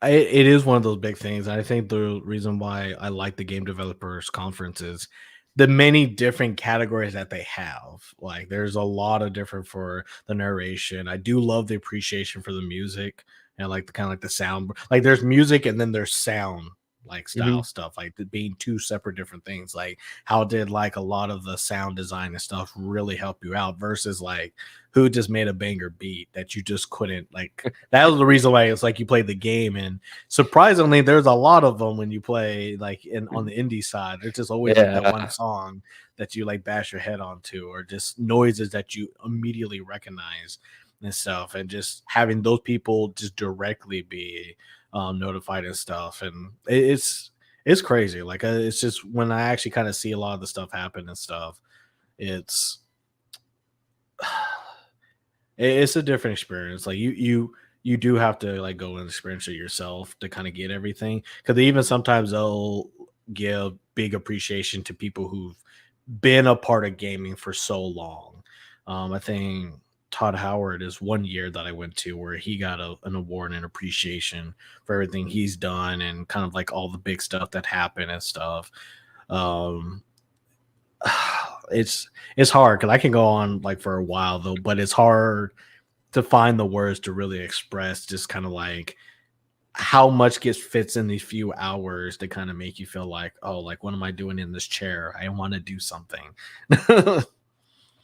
it is one of those big things. And I think the reason why I like the game developers conference is the many different categories that they have. Like there's a lot of different for the narration. I do love the appreciation for the music and like the kind of like the sound. Like there's music and then there's sound like style Hmm. stuff, like being two separate different things. Like how did like a lot of the sound design and stuff really help you out versus like who just made a banger beat that you just couldn't like. That was the reason why it's like you played the game. And surprisingly, there's a lot of them when you play like in on the indie side. There's just always like that one Yeah, song that you like bash your head onto, or just noises that you immediately recognize and stuff. And just having those people just directly be notified and stuff, and it's crazy. Like it's just when I actually kind of see a lot of the stuff happen and stuff, it's It's a different experience. Like you do have to like go and experience it yourself to kind of get everything. Because even sometimes they'll give big appreciation to people who've been a part of gaming for so long. I think Todd Howard is one year that I went to where he got an award and appreciation for everything he's done and kind of like all the big stuff that happened and stuff. Um, it's hard because I can go on like for a while though, but it's hard to find the words to really express just kind of like how much gets fits in these few hours to kind of make you feel like, oh, like what am I doing in this chair? I want to do something.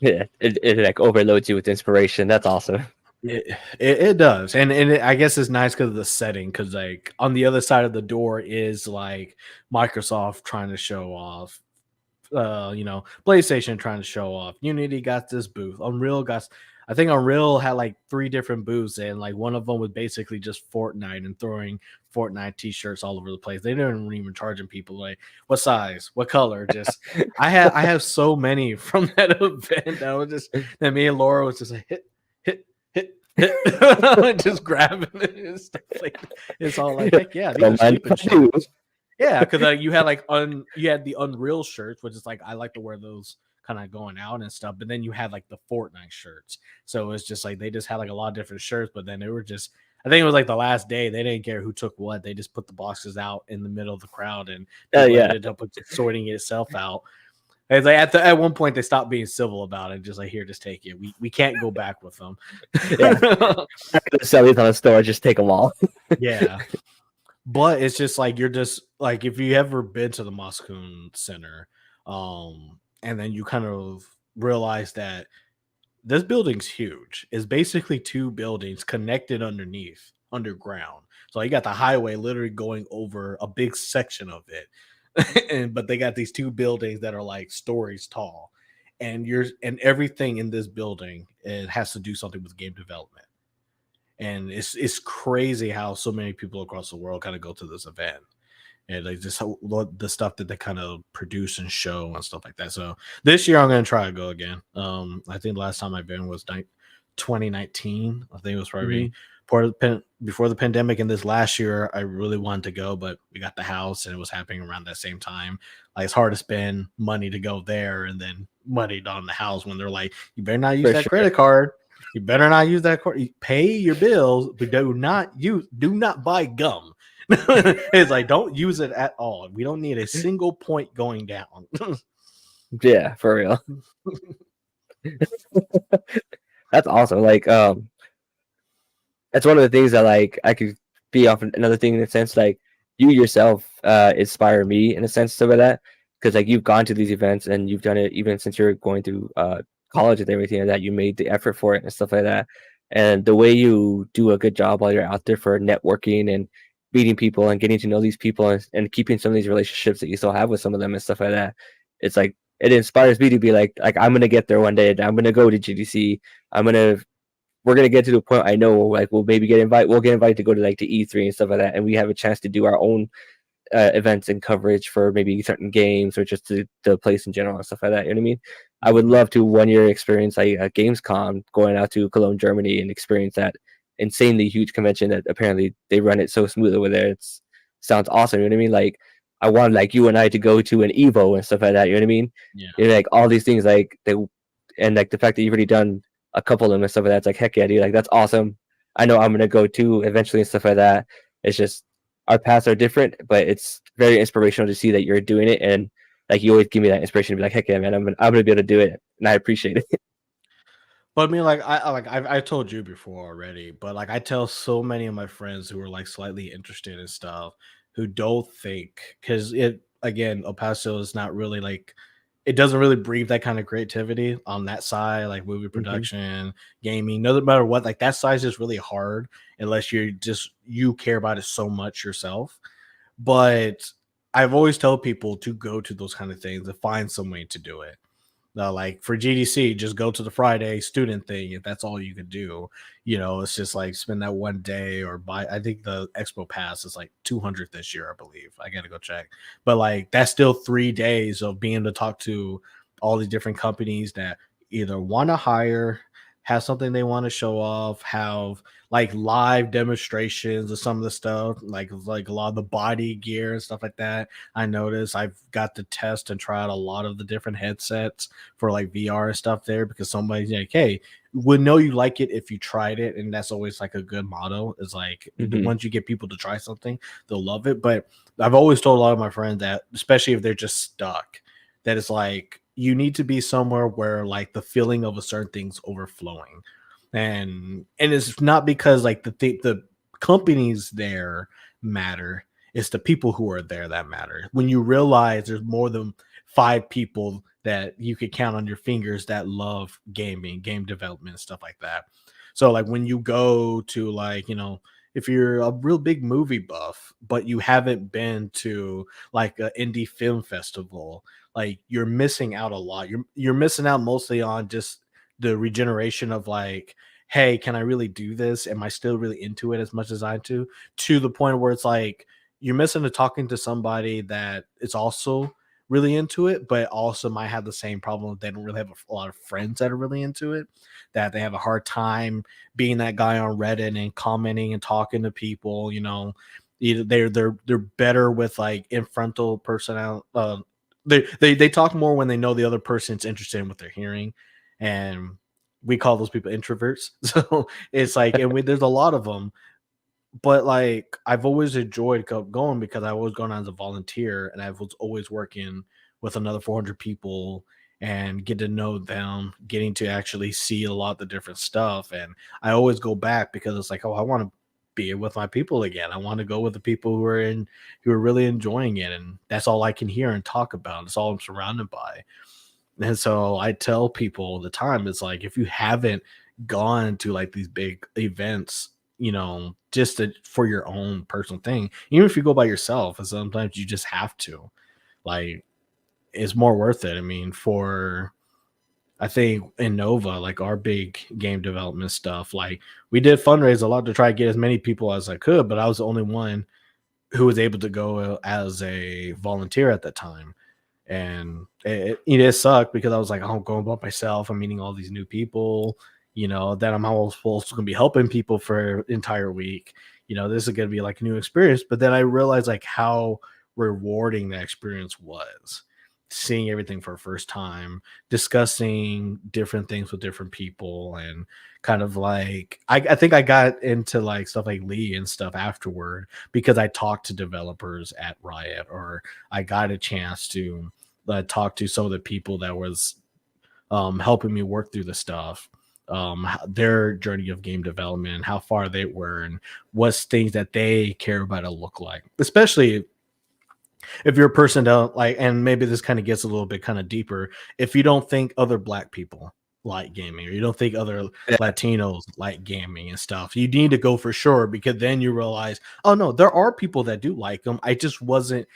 Yeah, it like overloads you with inspiration. That's awesome. It does, and I guess it's nice because of the setting. Because like on the other side of the door is like Microsoft trying to show off, PlayStation trying to show off. Unity got this booth. Unreal got. I think Unreal had like 3 different booths, and like one of them was basically just Fortnite and throwing Fortnite T-shirts all over the place. They didn't even charging people like what size, what color. Just I have so many from that event that was just that me and Laura was just like hit, just grabbing it and stuff like that. It's all like heck yeah, these are sleeping shirts. Yeah, because you had like you had the Unreal shirts, which is like I like to wear those kind of going out and stuff. But then you had like the Fortnite shirts, so it's just like they just had like a lot of different shirts. But then they were just, I think it was like the last day they didn't care who took what. They just put the boxes out in the middle of the crowd, and people Yeah. ended up sorting itself out. It's like at one point they stopped being civil about it, just like here, just take it. We can't go back with them. Yeah. Sell these on the store, just take them all. Yeah. But it's just like you're just like if you ever been to the Moscoon Center, and then you kind of realize that this building's huge. It's basically 2 buildings connected underground. So you got the highway literally going over a big section of it. But they got these 2 buildings that are like stories tall. And everything in this building it has to do something with game development. And it's crazy how so many people across the world kind of go to this event and like just the stuff that they kind of produce and show and stuff like that. So this year I'm gonna try to go again. I think the last time I've been was 2019. I think it was Mhm. probably before the pandemic. And this last year I really wanted to go, but we got the house and it was happening around that same time. Like it's hard to spend money to go there and then money on the house when they're like, you better not use For that sure. credit card. You better not use that card. Pay your bills, but do not buy gum. It's like don't use it at all. We don't need a single point going down. Yeah, for real. That's awesome. Like, that's one of the things that like I could be off another thing in the sense like you yourself inspire me in a sense of that because like you've gone to these events and you've done it even since you're going through college and everything like that you made the effort for it and stuff like that and the way you do a good job while you're out there for networking and meeting people and getting to know these people and keeping some of these relationships that you still have with some of them and stuff like that it's like it inspires me to be like I'm gonna get there one day and I'm gonna go to GDC I'm gonna we're gonna get to the point I know like we'll get invited to go to like the E3 and stuff like that, and we have a chance to do our own events and coverage for maybe certain games or just the place in general and stuff like that. You know what I mean? I would love to one year experience like a Gamescom going out to Cologne, Germany, and experience that insanely huge convention that apparently they run it so smooth over there. It's sounds awesome. You know what I mean? Like I want like you and I to go to an Evo and stuff like that. You know what I mean? Yeah. You know, like all these things like they and like the fact that you've already done a couple of them and stuff like that. It's like heck yeah, dude. Like that's awesome. I know I'm gonna go too eventually and stuff like that. It's just our paths are different, but it's very inspirational to see that you're doing it and like you always give me that inspiration to be like, heck yeah, man, I'm gonna be able to do it, and I appreciate it. But I mean, like I've told you before already, but like I tell so many of my friends who are like slightly interested in stuff who don't think because it again, El Paso is not really like it doesn't really breathe that kind of creativity on that side, like movie Hmm. production, gaming, no matter what, like that side is just really hard unless you care about it so much yourself. But I've always told people to go to those kind of things and find some way to do it. Like for GDC, just go to the Friday student thing if that's all you could do. It's just like spend that one day or buy. I think the Expo Pass is like 200 this year, I believe. I gotta go check, but like that's still 3 days of being able to talk to all these different companies that either want to hire, have something they want to show off, have like live demonstrations of some of the stuff, like a lot of the body gear and stuff like that. I noticed I've got to test and try out a lot of the different headsets for like VR and stuff there because somebody's like, hey, would know you like it if you tried it, and that's always like a good motto. Is like Hmm. once you get people to try something, they'll love it. But I've always told a lot of my friends that, especially if they're just stuck, that it's like you need to be somewhere where like the feeling of a certain thing's overflowing, and it's not because like the companies there matter. It's the people who are there that matter. When you realize there's more than 5 people that you could count on your fingers that love gaming, game development, stuff like that. So like when you go to like, if you're a real big movie buff, but you haven't been to like an indie film festival, like you're missing out a lot. You're missing out mostly on just the regeneration of like, hey, can I really do this? Am I still really into it as much as I do? To the point where it's like you're missing to talking to somebody that is also really into it, but also might have the same problem. They don't really have a lot of friends that are really into it, that they have a hard time being that guy on Reddit and commenting and talking to people. Either they're better with like infrontal personality. They talk more when they know the other person's interested in what they're hearing, and we call those people introverts. So it's like, and there's a lot of them, but like I've always enjoyed going because I was going on as a volunteer and I was always working with another 400 people and get to know them, getting to actually see a lot of the different stuff. And I always go back because it's like, oh, I want to be with my people again. I want to go with the people who are really enjoying it. And that's all I can hear and talk about. It's all I'm surrounded by. And so I tell people all the time, it's like if you haven't gone to like these big events, just for your own personal thing, even if you go by yourself, and sometimes you just have to, like, it's more worth it. I mean, for I think in Nova, like our big game development stuff, like we did fundraise a lot to try to get as many people as I could, but I was the only one who was able to go as a volunteer at the time. And it sucked because I was like, I'm going by myself. I'm meeting all these new people, that I'm almost supposed to be helping people for an entire week. This is going to be like a new experience. But then I realized like how rewarding that experience was, seeing everything for the first time, discussing different things with different people, and kind of like I think I got into like stuff like Lee and stuff afterward because I talked to developers at Riot, or I got a chance to talk to some of the people that was helping me work through the stuff, their journey of game development, how far they were, and what's things that they care about to look like, especially if you're a person don't like, and maybe this kind of gets a little bit kind of deeper, if you don't think other black people like gaming, or you don't think other Yeah, Latinos like gaming and stuff, you need to go for sure, because then you realize, oh no, there are people that do like them. I just wasn't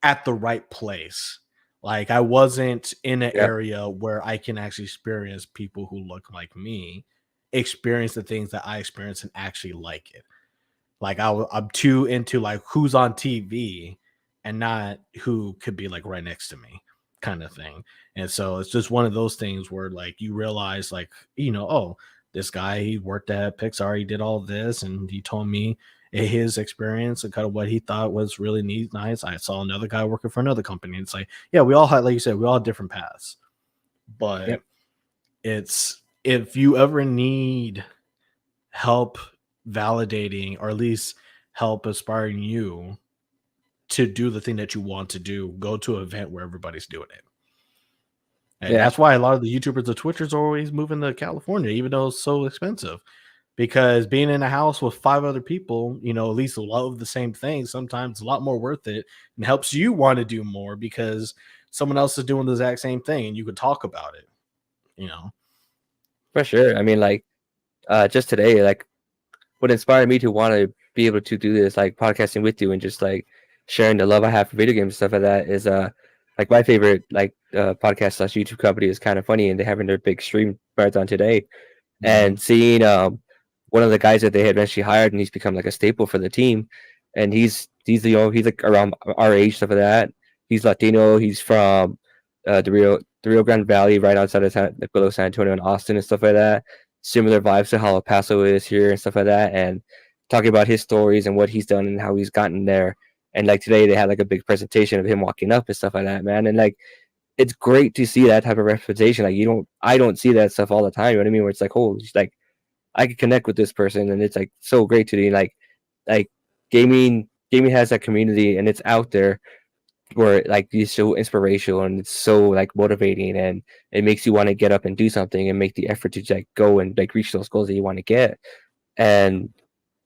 at the right place. Like I wasn't in an yeah, area where I can actually experience people who look like me, experience the things that I experience and actually like it. Like I'm too into like who's on TV and not who could be like right next to me, kind of thing. And so it's just one of those things where like you realize like, oh, this guy, he worked at Pixar, he did all this, and he told me his experience and kind of what he thought was really neat, nice. I saw another guy working for another company. It's like, yeah, we all had, like you said, we all had different paths. yeah, But it's, if you ever need help validating, or at least help inspiring you to do the thing that you want to do, go to an event where everybody's doing it. And yeah. that's why a lot of the YouTubers, the Twitchers are always moving to California, even though it's so expensive. Because being in a house with 5 other people, at least love the same thing, sometimes a lot more worth it, and helps you want to do more because someone else is doing the exact same thing and you could talk about it, you know. For sure. I mean, like, just today, like, what inspired me to want to be able to do this, like podcasting with you and just like sharing the love I have for video games and stuff like that, is like my favorite like podcast slash YouTube company is Kind of Funny, and they're having their big stream marathon today. Mm-hmm. And seeing one of the guys that they had eventually hired, and he's become like a staple for the team. And he's like around our age, stuff like that. He's Latino. He's from the Rio Grande Valley, right outside of like below San Antonio and Austin and stuff like that. similar vibes to how El Paso is here and stuff like that, and talking about his stories and what he's done and how he's gotten there. And like today, they had like a big presentation of him walking up and stuff like that, man. And like it's great to see that type of representation. Like I don't see that stuff all the time. You know what I mean? Where it's like, oh, like I can connect with this person, and it's like so great to me. Like gaming has that community, and it's out there where like it's so inspirational and it's so like motivating, and it makes you want to get up and do something and make the effort to like go and like reach those goals that you want to get. And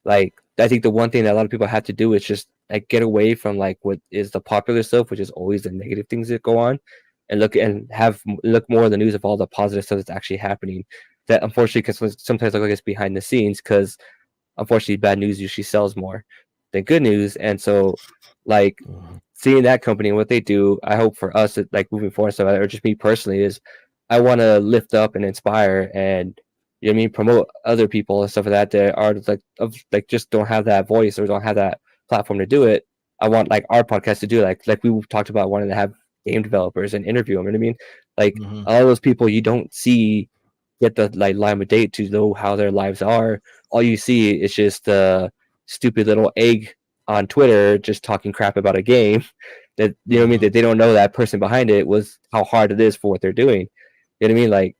like I think the one thing that a lot of people have to do is just like get away from like what is the popular stuff, which is always the negative things that go on, and look more at the news of all the positive stuff that's actually happening. That unfortunately can sometimes look like it's behind the scenes, because unfortunately bad news usually sells more than good news. And so like seeing that company and what they do, I hope for us that like moving forward, so or just me personally, is I want to lift up and inspire and you know what I mean, promote other people and stuff like that that are like of like just don't have that voice or don't have that platform to do it. I want like our podcast to do it. Like we talked about wanting to have game developers and interview them. You know what I mean? Like Mm-hmm. all those people you don't see get the like line of date to know how their lives are. All you see is just the stupid little egg on Twitter just talking crap about a game that you know what I mean, that they don't know that person behind it was how hard it is for what they're doing. You know what I mean? Like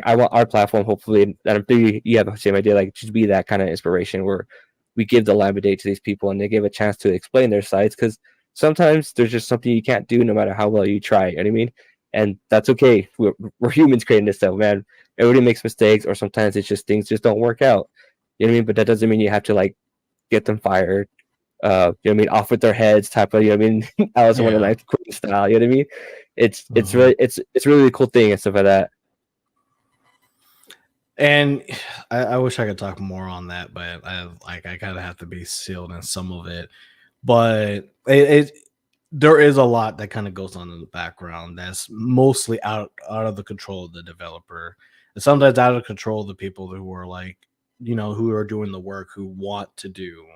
I want our platform, hopefully, and I'm thinking you have the same idea, like just be that kind of inspiration where we give the live date to these people and they give a chance to explain their sides, because sometimes there's just something you can't do no matter how well you try. You know what I mean? And that's okay. We're humans creating this stuff, man. Everybody makes mistakes, or sometimes it's just things just don't work out. You know what I mean? But that doesn't mean you have to like get them fired. You know what I mean? Off with their heads type of, you know what I mean? Alice in Yeah. Wonderland queen style. You know what I mean? It's Mhm. really it's really a cool thing and stuff like that. And I wish I could talk more on that, but I kind of have to be sealed in some of it. But it there is a lot that kind of goes on in the background that's mostly out of the control of the developer, and sometimes out of control of the people who are like, who are doing the work, who want to do,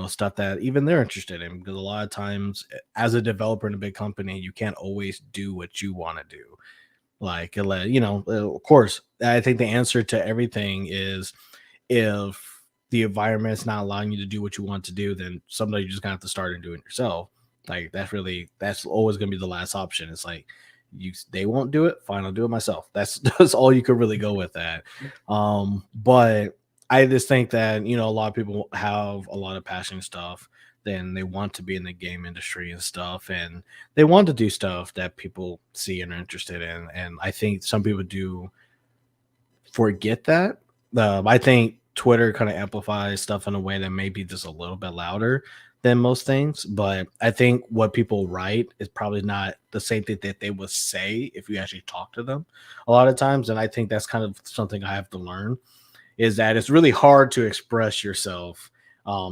stuff that even they're interested in. Because a lot of times, as a developer in a big company, you can't always do what you want to do. Like, of course, I think the answer to everything is, if the environment is not allowing you to do what you want to do, then someday you're just gonna have to start and do it yourself. Like, that's always gonna be the last option. It's like, they won't do it, fine, I'll do it myself. That's that's all you could really go with that. But I just think that, a lot of people have a lot of passion stuff, then they want to be in the game industry and stuff, and they want to do stuff that people see and are interested in. And I think some people do forget that. I think Twitter kind of amplifies stuff in a way that may be just a little bit louder than most things. But I think what people write is probably not the same thing that they would say if you actually talk to them a lot of times. And I think that's kind of something I have to learn, is that it's really hard to express yourself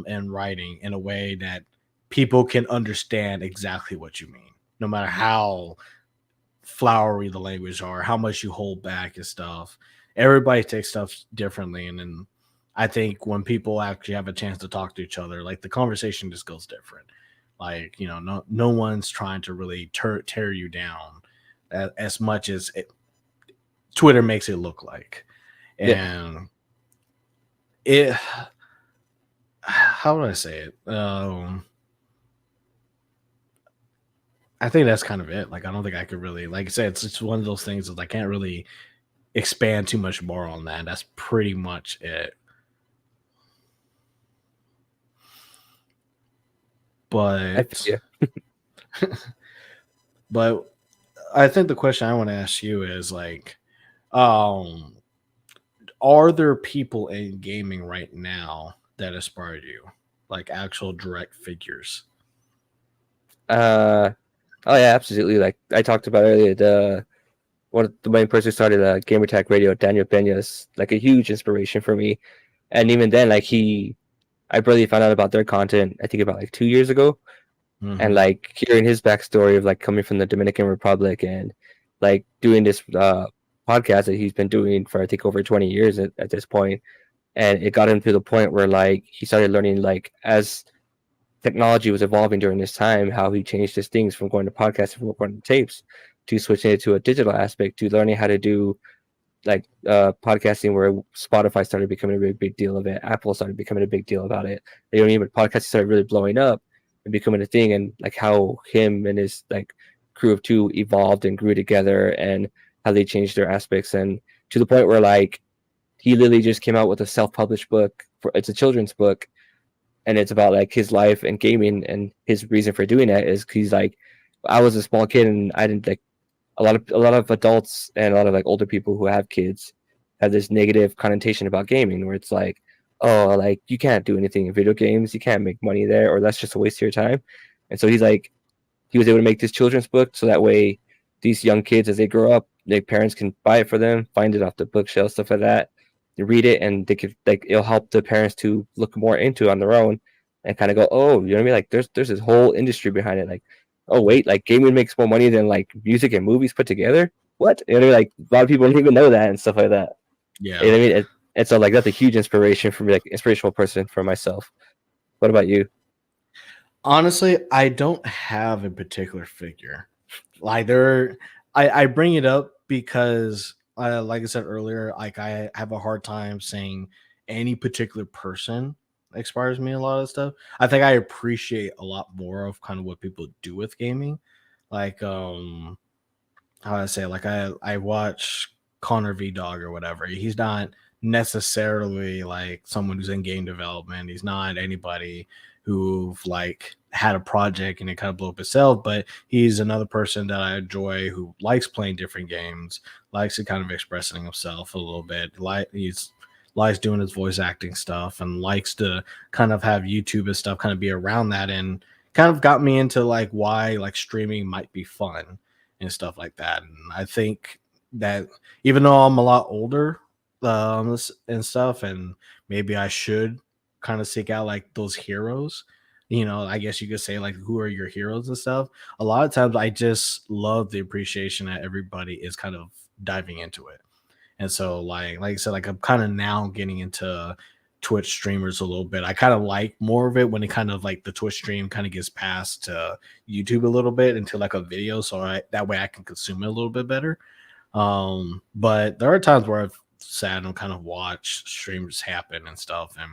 in writing in a way that people can understand exactly what you mean, no matter how flowery the language are, how much you hold back and stuff. Everybody takes stuff differently, and then I think when people actually have a chance to talk to each other, like, the conversation just goes different. Like, no one's trying to really tear you down as much as Twitter makes it look like. Yeah. And it, how would I say it? I think that's kind of it. Like, I don't think I could really, like I said, it's one of those things that I can't really expand too much more on that. That's pretty much it. I feel But you. but I think the question I want to ask you is, like, um are there people in gaming right now that inspire you? Like, actual direct figures. Uh oh yeah, absolutely. Like I talked about earlier, the main person who started Gamer Tech Radio, Daniel Pena, is like a huge inspiration for me. And even then, like I barely found out about their content, I think about like 2 years ago. And Mm-hmm. like hearing his backstory of like coming from the Dominican Republic and like doing this podcast that he's been doing for I think over 20 years at this point. And it got him to the point where like he started learning, like as technology was evolving during this time, how he changed his things from going to podcasts, from going to tapes, to switching it to a digital aspect, to learning how to do podcasting where Spotify started becoming a really big deal of it. Apple started becoming a big deal about it. You know what I mean? But podcasting started really blowing up and becoming a thing, and like how him and his like crew of two evolved and grew together, and how they changed their aspects, and to the point where like he literally just came out with a self-published book. It's a children's book, and it's about like his life and gaming, and his reason for doing that is he's like, I was a small kid and I didn't like a lot of adults and a lot of like older people who have kids have this negative connotation about gaming where it's like, oh, like you can't do anything in video games, you can't make money there, or that's just a waste of your time. And so he's like, he was able to make this children's book so that way these young kids as they grow up, their parents can buy it for them, find it off the bookshelf, stuff like that. They read it and they could like it'll help the parents to look more into it on their own and kind of go, oh, you know what I mean? Like there's this whole industry behind it. Like, oh wait, like gaming makes more money than like music and movies put together. What? You know what I mean? Like a lot of people don't even know that and stuff like that. You Yeah. know what I mean? And so like that's a huge inspiration for me, like inspirational person for myself. What about you? Honestly, I don't have a particular figure. Like there, I bring it up because, like I said earlier, like I have a hard time saying any particular person inspires me a lot of stuff. I think I appreciate a lot more of kind of what people do with gaming. Like how I say, like I watch Connor V Dog or whatever. He's not necessarily like someone who's in game development. He's not anybody who like had a project and it kind of blew up itself, but he's another person that I enjoy who likes playing different games, likes to kind of expressing himself a little bit. Like he's likes doing his voice acting stuff and likes to kind of have YouTube and stuff kind of be around that, and kind of got me into like why like streaming might be fun and stuff like that. And I think that even though I'm a lot older and stuff, and maybe I should kind of seek out like those heroes, I guess you could say like who are your heroes and stuff. A lot of times I just love the appreciation that everybody is kind of diving into it. And so like I said, like I'm kind of now getting into Twitch streamers a little bit. I kind of like more of it when it kind of like the Twitch stream kind of gets passed to YouTube a little bit into like a video, so that way I can consume it a little bit better. But there are times where I've sat and kind of watched streams happen and stuff, and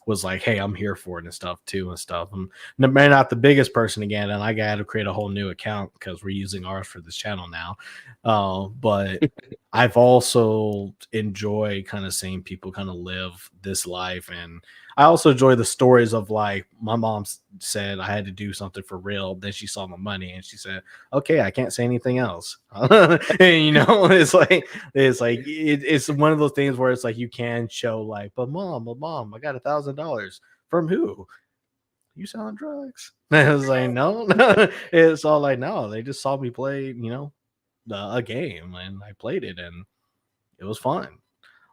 was like, hey, I'm here for it and stuff too and stuff. I'm maybe not the biggest person again, and I got to create a whole new account because we're using ours for this channel now. But I've also enjoy kind of seeing people kind of live this life, and I also enjoy the stories of like my mom said I had to do something for real. Then she saw my money and she said, "Okay, I can't say anything else." And it's one of those things where it's like you can show like, but mom, I got $1,000 from who? You selling drugs? And I was like, no, no. It's all like, no, they just saw me play, a game, and I played it, and it was fun.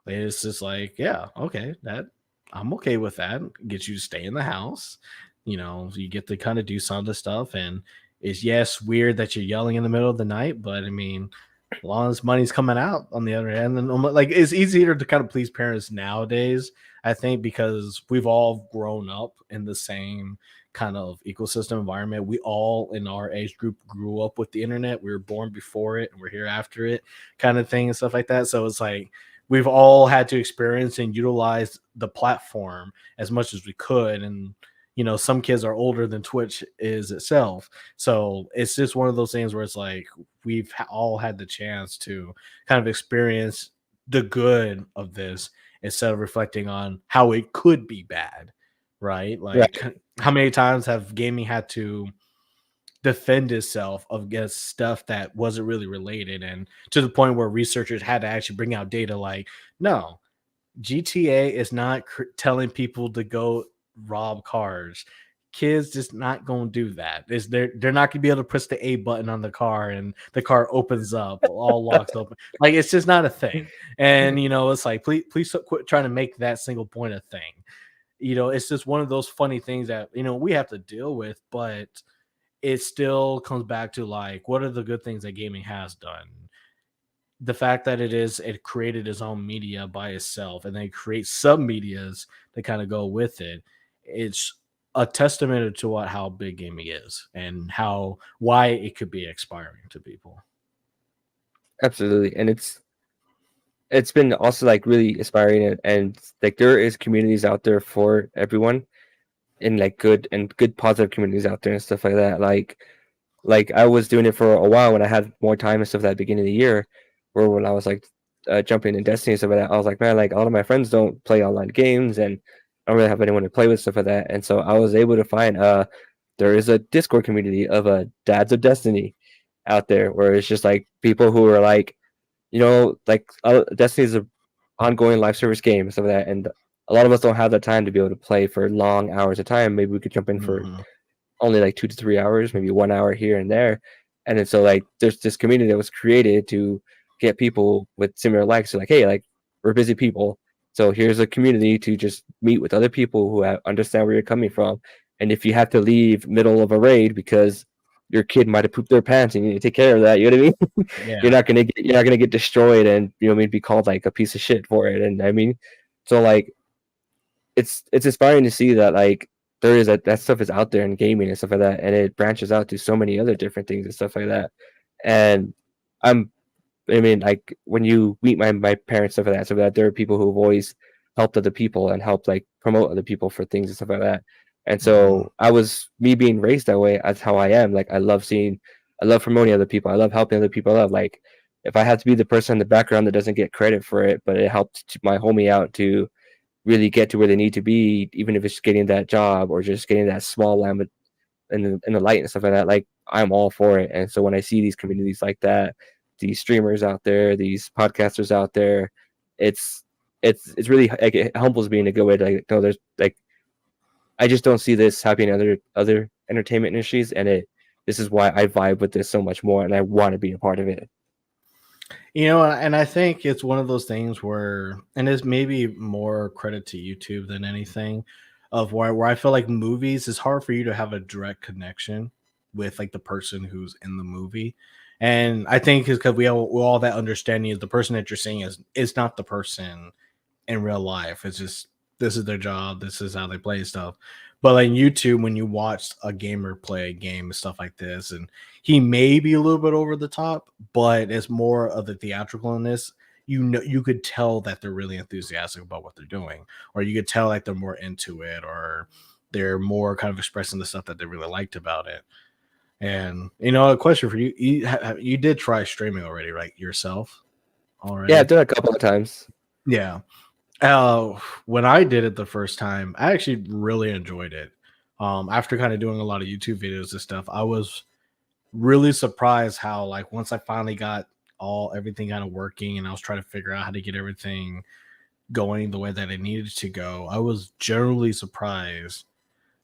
It's just like, yeah, okay, that I'm okay with that. Get you to stay in the house, so you get to kind of do some of the stuff. And it's yes, weird that you're yelling in the middle of the night, but I mean, as long as money's coming out on the other end, and like it's easier to kind of please parents nowadays, I think, because we've all grown up in the same kind of ecosystem environment. We all in our age group grew up with the internet. We were born before it and we're here after it, kind of thing and stuff like that. So it's like we've all had to experience and utilize the platform as much as we could. And some kids are older than Twitch is itself, so it's just one of those things where it's like we've all had the chance to kind of experience the good of this instead of reflecting on how it could be bad, right? Like Right. how many times have gaming had to defend itself against stuff that wasn't really related, and to the point where researchers had to actually bring out data like, no, GTA is not telling people to go rob cars. Kids just not gonna do that. They're not gonna be able to press the A button on the car and the car opens up, all locks open. Like it's just not a thing. And it's like please quit trying to make that single point a thing. It's just one of those funny things that we have to deal with, but it still comes back to like what are the good things that gaming has done. The fact that it created its own media by itself and then create sub medias that kind of go with it. It's a testament to how big gaming is and why it could be expiring to people. Absolutely. And it's been also like really inspiring, and like there is communities out there for everyone, and like good positive communities out there and stuff like that. Like I was doing it for a while when I had more time and stuff at the beginning of the year, or when I was like jumping in Destiny and stuff like that. I was like, man, like a lot of my friends don't play online games, and I don't really have anyone to play with stuff like that. And so I was able to find there is a Discord community of dads of Destiny out there where it's just like people who are like, like Destiny is a ongoing live service game and stuff like that, and a lot of us don't have the time to be able to play for long hours of time. Maybe we could jump in for Hmm. only like 2 to 3 hours, maybe 1 hour here and there. And then so like there's this community that was created to get people with similar likes. So like, hey, like we're busy people. So here's a community to just meet with other people who understand where you're coming from. And if you have to leave middle of a raid because your kid might have pooped their pants and you need to take care of that, you know what I mean? Yeah. You're not gonna get destroyed and you know what I mean, be called like a piece of shit for it. And I mean, so like it's inspiring to see that like there is that stuff is out there in gaming and stuff like that, and it branches out to so many other different things and stuff like that. And I'm I mean, like when you meet my parents stuff like that, there are people who've always helped other people and helped like promote other people for things and stuff like that. And Hmm. so I was me being raised that way. That's how I am. Like I love promoting other people. I love helping other people. I love like if I have to be the person in the background that doesn't get credit for it, but it helped my homie out to really get to where they need to be, even if it's getting that job or just getting that small lamb in the light and stuff like that. Like I'm all for it. And so when I see these communities like that, these streamers out there, these podcasters out there, it's it's really like it humbles me in a good way. To, like no, there's like I just don't see this happening in other entertainment industries, and this is why I vibe with this so much more, and I want to be a part of it. And I think it's one of those things where, and it's maybe more credit to YouTube than anything, of where I feel like movies is hard for you to have a direct connection with like the person who's in the movie, and I think it's because we have all that understanding is the person that you're seeing is not the person in real life. It's just this is their job, this is how they play stuff. But like YouTube, when you watch a gamer play a game and stuff like this, and he may be a little bit over the top, but it's more of the theatrical in this. You could tell that they're really enthusiastic about what they're doing, or you could tell like they're more into it, or they're more kind of expressing the stuff that they really liked about it. And a question for you: you did try streaming already, right? Yourself Yeah, I've already? done it a couple of times. Yeah. When I did it the first time, I actually really enjoyed it. After kind of doing a lot of YouTube videos and stuff, I was really surprised how like once I finally got all everything kind of working and I was trying to figure out how to get everything going the way that it needed to go, I was generally surprised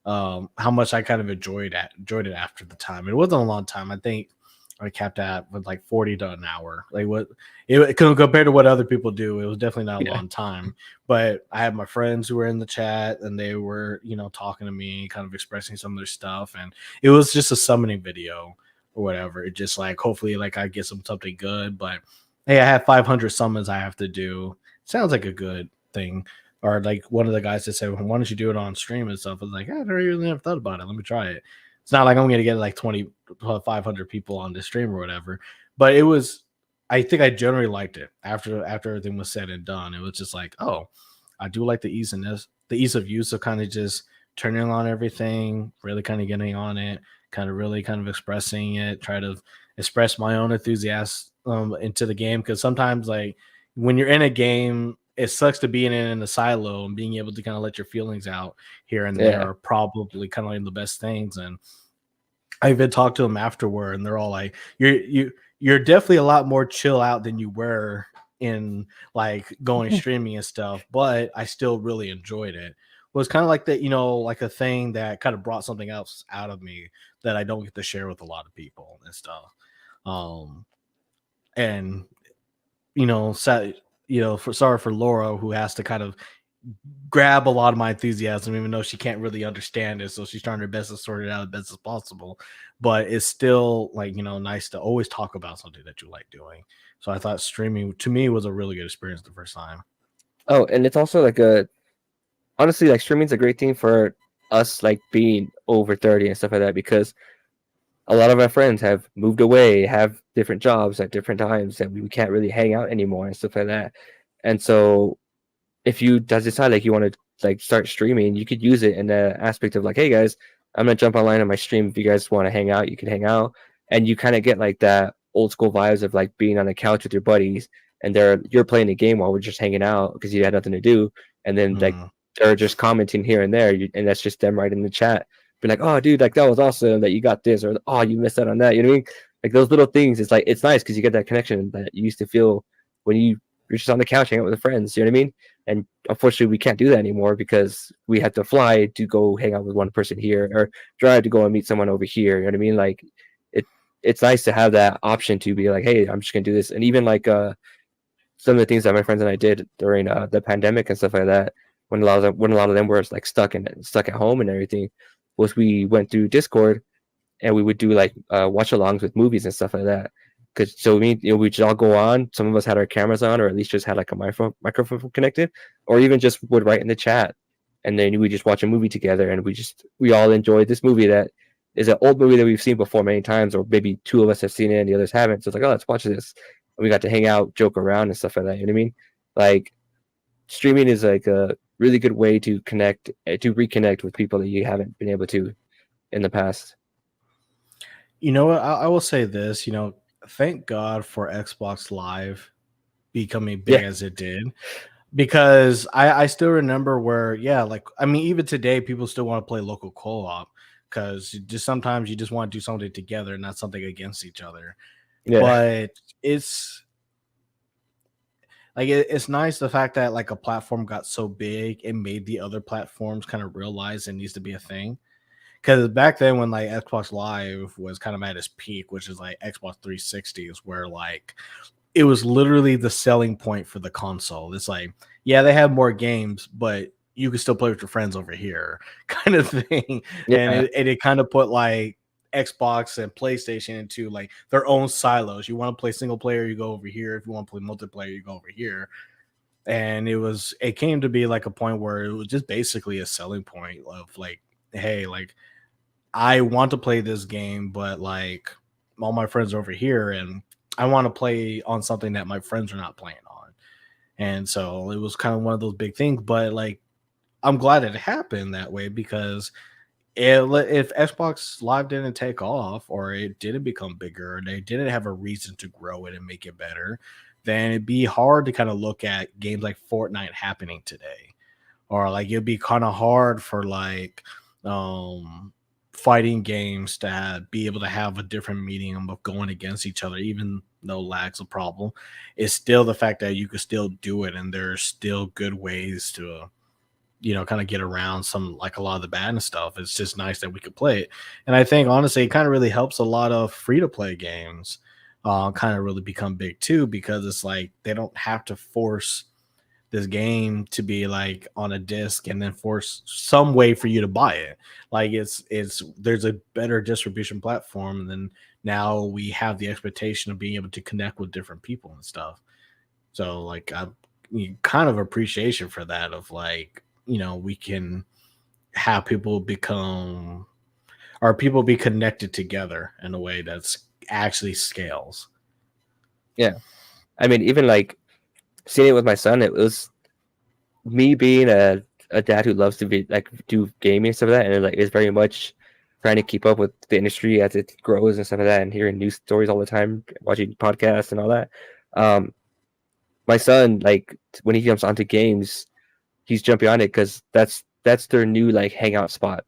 how much I kind of enjoyed it after the time. It wasn't a long time. I think I capped at with like 40 to an hour. Like what it compared to what other people do, it was definitely not a Yeah, long time. But I had my friends who were in the chat and they were, talking to me, kind of expressing some of their stuff. And it was just a summoning video or whatever. It just like hopefully like I get something good. But hey, I have 500 summons I have to do. Sounds like a good thing. Or like one of the guys that said, well, "Why don't you do it on stream and stuff?" I was like, "I never really never thought about it. Let me try it." It's not like I'm gonna get like 20, 500 people on the stream or whatever, but it was. I think I generally liked it after everything was said and done. It was just like, oh, I do like the ease of use of kind of just turning on everything, really kind of getting on it, kind of really kind of expressing it, try to express my own enthusiasm into the game because sometimes like when you're in a game, it sucks to be in a silo and being able to kind of let your feelings out here and there yeah. are probably kind of like the best things. And I even talked to them afterward, and they're all like, You're definitely a lot more chill out than you were in like going streaming and stuff, but I still really enjoyed it." Was kind of like that, like a thing that kind of brought something else out of me that I don't get to share with a lot of people and stuff. Um, and sa for sorry for Laura who has to kind of grab a lot of my enthusiasm, even though she can't really understand it. So she's trying her best to sort it out as best as possible. But it's still like, nice to always talk about something that you like doing. So I thought streaming to me was a really good experience the first time. Oh, and it's also like a honestly like streaming's a great thing for us like being over 30 and stuff like that because a lot of our friends have moved away, have different jobs at different times, and we can't really hang out anymore and stuff like that. And so if you does decide like you want to like start streaming, you could use it in the aspect of like, hey guys, I'm gonna jump online on my stream. If you guys want to hang out, you can hang out, and you kind of get like that old school vibes of like being on the couch with your buddies, and you're playing a game while we're just hanging out because you had nothing to do, and then like Mm. they're just commenting here and there, and that's just them right in the chat, be like, oh dude, like that was awesome that you got this, or oh you missed out on that. You know what I mean? Like those little things, it's like it's nice because you get that connection that you used to feel when you're just on the couch hanging out with friends. You know what I mean? And unfortunately, we can't do that anymore because we have to fly to go hang out with one person here or drive to go and meet someone over here. You know what I mean? Like it, it's nice to have that option to be like, hey, I'm just gonna do this. And even like some of the things that my friends and I did during the pandemic and stuff like that, when a lot of them were like stuck at home and everything, was we went through Discord and we would do like watch alongs with movies and stuff like that. Cause so we just all go on. Some of us had our cameras on, or at least just had like a microphone connected, or even just would write in the chat, and then we just watch a movie together, and we all enjoyed this movie that is an old movie that we've seen before many times, or maybe two of us have seen it and the others haven't. So it's like, oh, let's watch this. And we got to hang out, joke around, and stuff like that. You know what I mean? Like streaming is like a really good way to reconnect with people that you haven't been able to in the past. You know what? I will say this. Thank God for Xbox Live becoming big Yeah, as it did, because I still remember where, yeah, like, I mean, even today people still want to play local co-op, because just sometimes you just want to do something together, not something against each other. yeah, But it's like, it's nice the fact that like a platform got so big, it made the other platforms kind of realize it needs to be a thing. Because back then, when like Xbox Live was kind of at its peak, which is like Xbox 360, is where like it was literally the selling point for the console. It's like, yeah, they have more games, but you can still play with your friends over here, kind of thing. And yeah, it kind of put like Xbox and PlayStation into like their own silos. You want to play single player, you go over here. If you want to play multiplayer, you go over here. And it came to be like a point where it was just basically a selling point of like, hey, like, I want to play this game, but like all my friends are over here, and I want to play on something that my friends are not playing on. And so it was kind of one of those big things. But like, I'm glad it happened that way, because if Xbox Live didn't take off, or it didn't become bigger, or they didn't have a reason to grow it and make it better, then it'd be hard to kind of look at games like Fortnite happening today. Or like it'd be kind of hard for like um fighting games to be able to have a different medium of going against each other, even though lag's a problem. It's still the fact that you could still do it, and there's still good ways to kind of get around some, like, a lot of the bad and stuff. It's just nice that we could play it. And I think honestly it kind of really helps a lot of free to play games kind of really become big too, because it's like they don't have to force this game to be like on a disc and then force some way for you to buy it. Like, it's there's a better distribution platform, and then now we have the expectation of being able to connect with different people and stuff. So like, I kind of appreciation for that, of like, we can have people become, or people be connected together in a way that's actually scales. yeah. I mean, even like seeing it with my son, it was me being a dad who loves to be like do gaming and stuff like that, and like is very much trying to keep up with the industry as it grows and stuff like that, and hearing news stories all the time, watching podcasts and all that. Um, my son, like when he jumps onto games, he's jumping on it because that's their new like hangout spot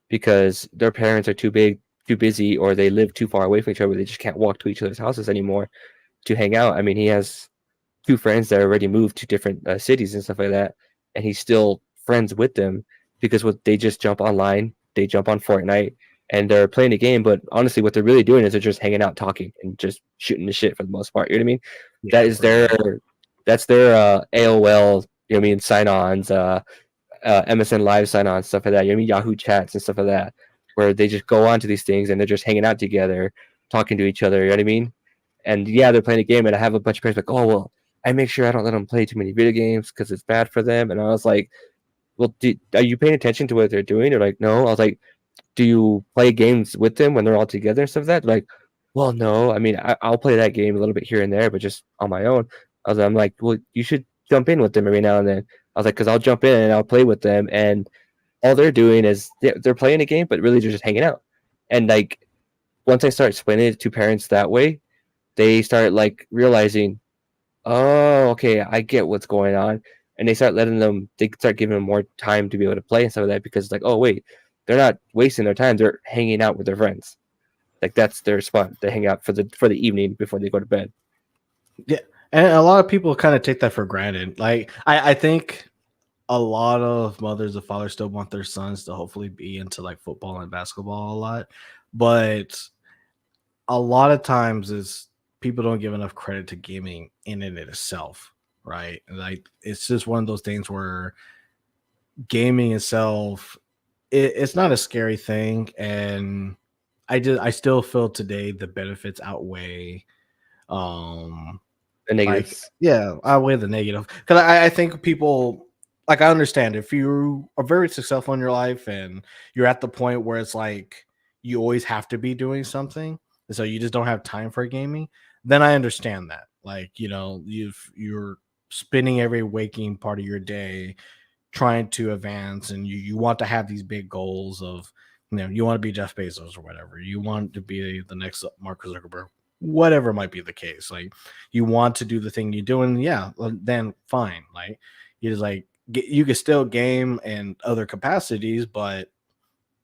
because their parents are too busy, or they live too far away from each other. They just can't walk to each other's houses anymore to hang out. I mean, he has two friends that already moved to different cities and stuff like that, and he's still friends with them because what they just jump online, they jump on Fortnite, and they're playing the game. But honestly, what they're really doing is they're just hanging out, talking, and just shooting the shit for the most part. You know what I mean? That Yeah, is pretty much. that's their AOL. You know what I mean? Sign-ons, MSN Live sign-ons, stuff like that. You know what I mean? Yahoo chats and stuff like that, where they just go on to these things and they're just hanging out together, talking to each other. You know what I mean? And yeah, they're playing a game, and I have a bunch of parents like, oh well, I make sure I don't let them play too many video games because it's bad for them. And I was like, well, are you paying attention to what they're doing? Or like, no. I was like, do you play games with them when they're all together and stuff like that? Like, well, no. I mean, I'll play that game a little bit here and there, but just on my own. I'm like, well, you should jump in with them every now and then. I was like, because I'll jump in and I'll play with them, and all they're doing is they're playing a game, but really they're just hanging out. And like once I start explaining it to parents that way, they start like realizing, oh, okay, I get what's going on. And they start they start giving them more time to be able to play and stuff like that because, like, oh, wait, they're not wasting their time. They're hanging out with their friends. Like, that's their spot. They hang out for the evening before they go to bed. Yeah, and a lot of people kind of take that for granted. Like I think a lot of mothers and fathers still want their sons to hopefully be into like football and basketball a lot, but a lot of times is people don't give enough credit to gaming in and of itself, right? Like it's just one of those things where gaming itself, it's not a scary thing, and I still feel today the benefits outweigh um The like, negatives. yeah, I weigh the negative because I think people like I understand if you are very successful in your life and you're at the point where it's like you always have to be doing something, and so you just don't have time for gaming. Then I understand that. Like, you're spending every waking part of your day trying to advance, and you want to have these big goals of, you want to be Jeff Bezos or whatever, you want to be the next Mark Zuckerberg, whatever might be the case. Like, you want to do the thing you do, and yeah, well, then fine. Like, you just like you can still game in other capacities, but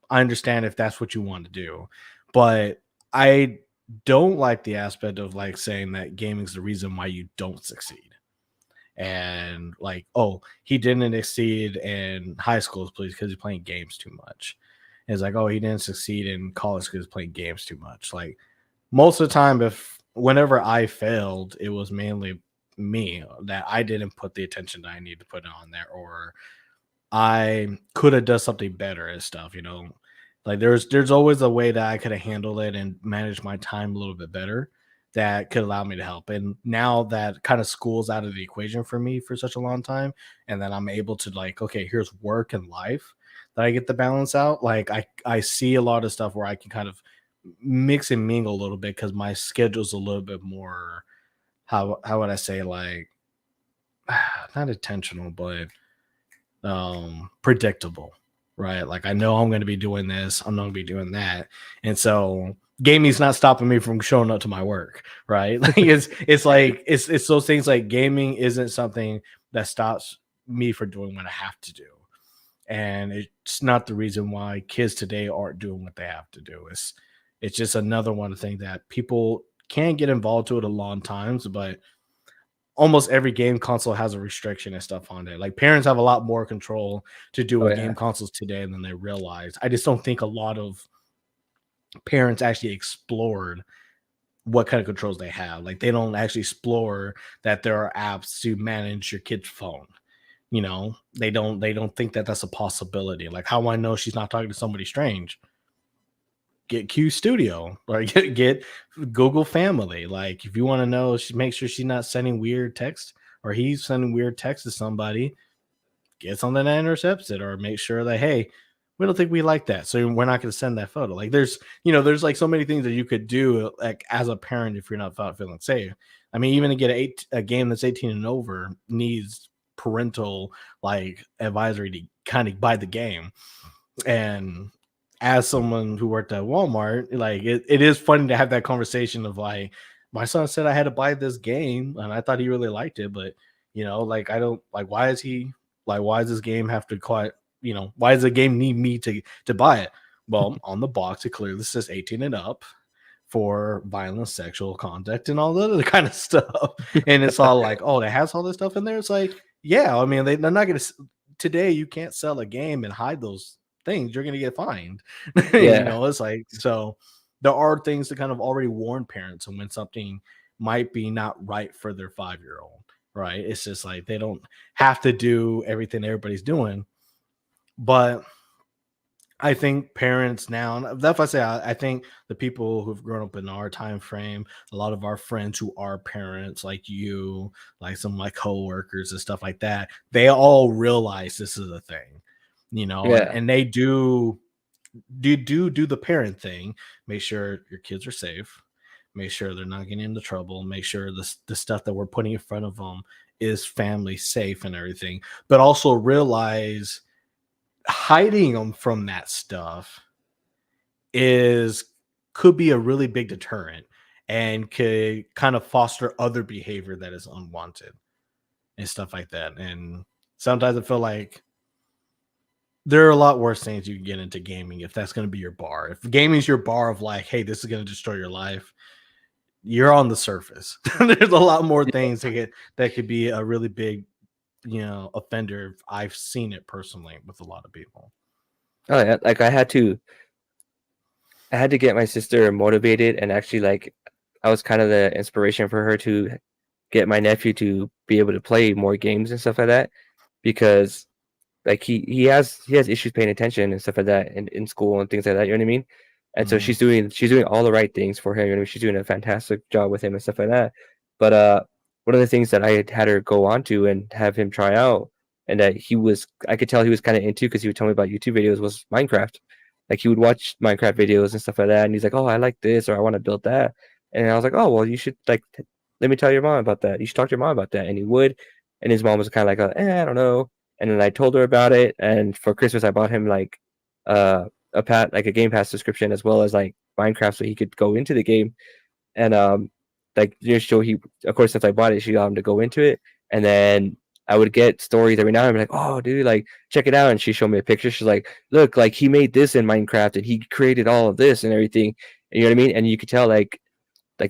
I understand if that's what you want to do. But I don't like the aspect of like saying that gaming's the reason why you don't succeed, and like, oh, he didn't exceed in high school please because he's playing games too much. And it's like, oh, he didn't succeed in college because he's playing games too much. Like, most of the time, if whenever I failed, it was mainly me that I didn't put the attention that I need to put on there, or I could have done something better and stuff. Like, there's always a way that I could have handled it and managed my time a little bit better that could allow me to help. And now that kind of school's out of the equation for me for such a long time, and then I'm able to like, okay, here's work and life that I get to balance out. Like, I see a lot of stuff where I can kind of mix and mingle a little bit because my schedule's a little bit more, how would I say, like, not intentional, but predictable, right? Like, I know I'm going to be doing this, I'm going to be doing that, and so gaming's not stopping me from showing up to my work, right? Like, it's like it's those things. Like, gaming isn't something that stops me from doing what I have to do, and it's not the reason why kids today aren't doing what they have to do. It's just another one of the things that people can get involved to it a long times, but almost every game console has a restriction and stuff on it. Like, parents have a lot more control to do Oh with yeah, game consoles today than they realize. I just don't think a lot of parents actually explored what kind of controls they have. Like, they don't actually explore that there are apps to manage your kid's phone. They don't think that that's a possibility. Like, how do I know she's not talking to somebody strange? Get Q Studio or get Google Family. Like, if you want to know, make sure she's not sending weird text, or he's sending weird text to somebody, get something that intercepts it, or make sure that, hey, we don't think we like that, so we're not going to send that photo. Like, there's like so many things that you could do like as a parent if you're not feeling safe. I mean, even to get a game that's 18 and over needs parental like advisory to kind of buy the game. And as someone who worked at Walmart, like, it is funny to have that conversation of like, my son said I had to buy this game and I thought he really liked it, but like, I don't like, why does this game have to quite, why does the game need me to buy it? Well, on the box it clearly says 18 and up for violence, sexual conduct, and all the other kind of stuff. And it's all like, oh, that has all this stuff in there. It's like, yeah, I mean, they're not going to. Today, you can't sell a game and hide those things. You're going to get fined. yeah, It's like, so there are things to kind of already warn parents and when something might be not right for their 5-year-old. Right? It's just like they don't have to do everything everybody's doing, but I think parents now, and that's why I say I think the people who've grown up in our time frame, a lot of our friends who are parents, like you, like some of my coworkers and stuff like that, they all realize this is a thing, and yeah. they do do the parent thing. Make sure your kids are safe. Make sure they're not getting into trouble. Make sure the stuff that we're putting in front of them is family safe and everything. But also realize hiding them from that stuff is could be a really big deterrent and could kind of foster other behavior that is unwanted and stuff like that. And sometimes I feel like there are a lot worse things you can get into gaming if that's going to be your bar. If gaming's your bar of like, hey, this is going to destroy your life, you're on the surface. There's a lot more things that could be a really big, offender. I've seen it personally with a lot of people. Oh yeah, like I had to get my sister motivated, and actually like I was kind of the inspiration for her to get my nephew to be able to play more games and stuff like that, because like he has issues paying attention and stuff like that in school and things like that, you know what I mean? And so Mhm. she's doing all the right things for him, you know, she's doing a fantastic job with him and stuff like that. But one of the things that I had her go on to and have him try out, and that I could tell he was kind of into, because he would tell me about YouTube videos, was Minecraft. Like he would watch Minecraft videos and stuff like that, and he's like, "Oh, I like this," or "I want to build that." And I was like, "Oh, well, you should like let me tell your mom about that. You should talk to your mom about that." And he would, and his mom was kind of like, I don't know. And then I told her about it, and for Christmas I bought him like like a Game Pass subscription, as well as like Minecraft, so he could go into the game. And like, you know, so he, of course, since I bought it, she got him to go into it. And then I would get stories every now and then, like, "Oh, dude, like check it out." And she showed me a picture. She's like, "Look, like he made this in Minecraft, and he created all of this and everything." And you know what I mean? And you could tell like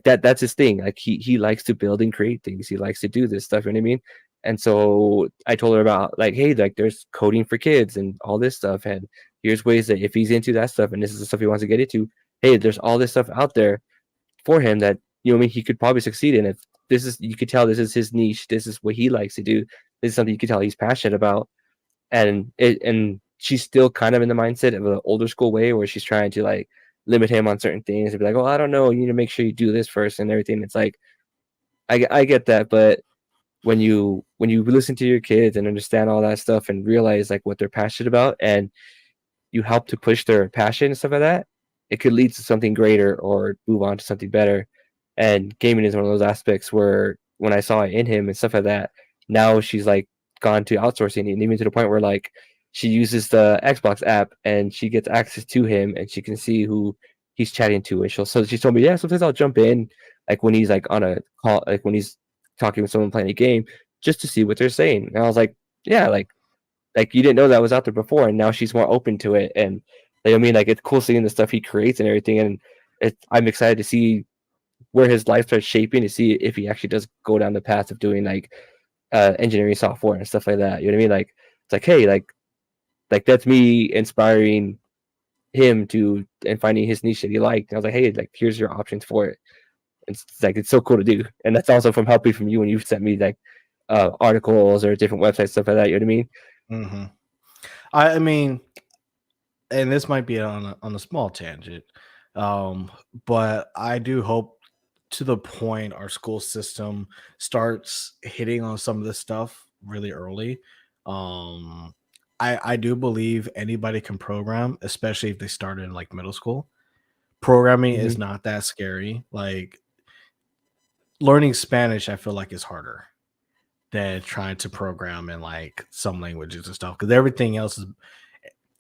that's his thing. Like he likes to build and create things. He likes to do this stuff, you know what I mean? And so I told her about like, hey, like there's coding for kids and all this stuff. And here's ways that if he's into that stuff and this is the stuff he wants to get into, hey, there's all this stuff out there for him that, you know what I mean, he could probably succeed in. If this is, you could tell this is his niche, this is what he likes to do, this is something you could tell he's passionate about. And she's still kind of in the mindset of an older school way, where she's trying to like limit him on certain things and be like, "Oh, I don't know, you need to make sure you do this first and everything." It's like I get that, but when you listen to your kids and understand all that stuff and realize like what they're passionate about, and you help to push their passion and stuff like that, it could lead to something greater or move on to something better. And gaming is one of those aspects where when I saw it in him and stuff like that, now she's like gone to outsourcing it, and even to the point where like she uses the Xbox app and she gets access to him and she can see who he's chatting to. And she told me, yeah, sometimes I'll jump in like when he's like on a call, like when he's talking with someone playing a game, just to see what they're saying. And I was like, yeah, like you didn't know that was out there before, and now she's more open to it. And like, I mean, like it's cool seeing the stuff he creates and everything. And I'm excited to see where his life starts shaping, to see if he actually does go down the path of doing like engineering software and stuff like that. You know what I mean? Like it's like, hey, like that's me inspiring him to and finding his niche that he liked. And I was like, hey, like here's your options for it. It's like it's so cool to do. And that's also from helping from you when you sent me like articles or different websites, stuff like that. You know what I mean? Mhm. I mean, and this might be on a small tangent, um, but I do hope to the point our school system starts hitting on some of this stuff really early. Um, I do believe anybody can program, especially if they started in like middle school. Programming Mm-hmm. is not that scary. Like learning Spanish, I feel like is harder than trying to program in like some languages and stuff because everything else is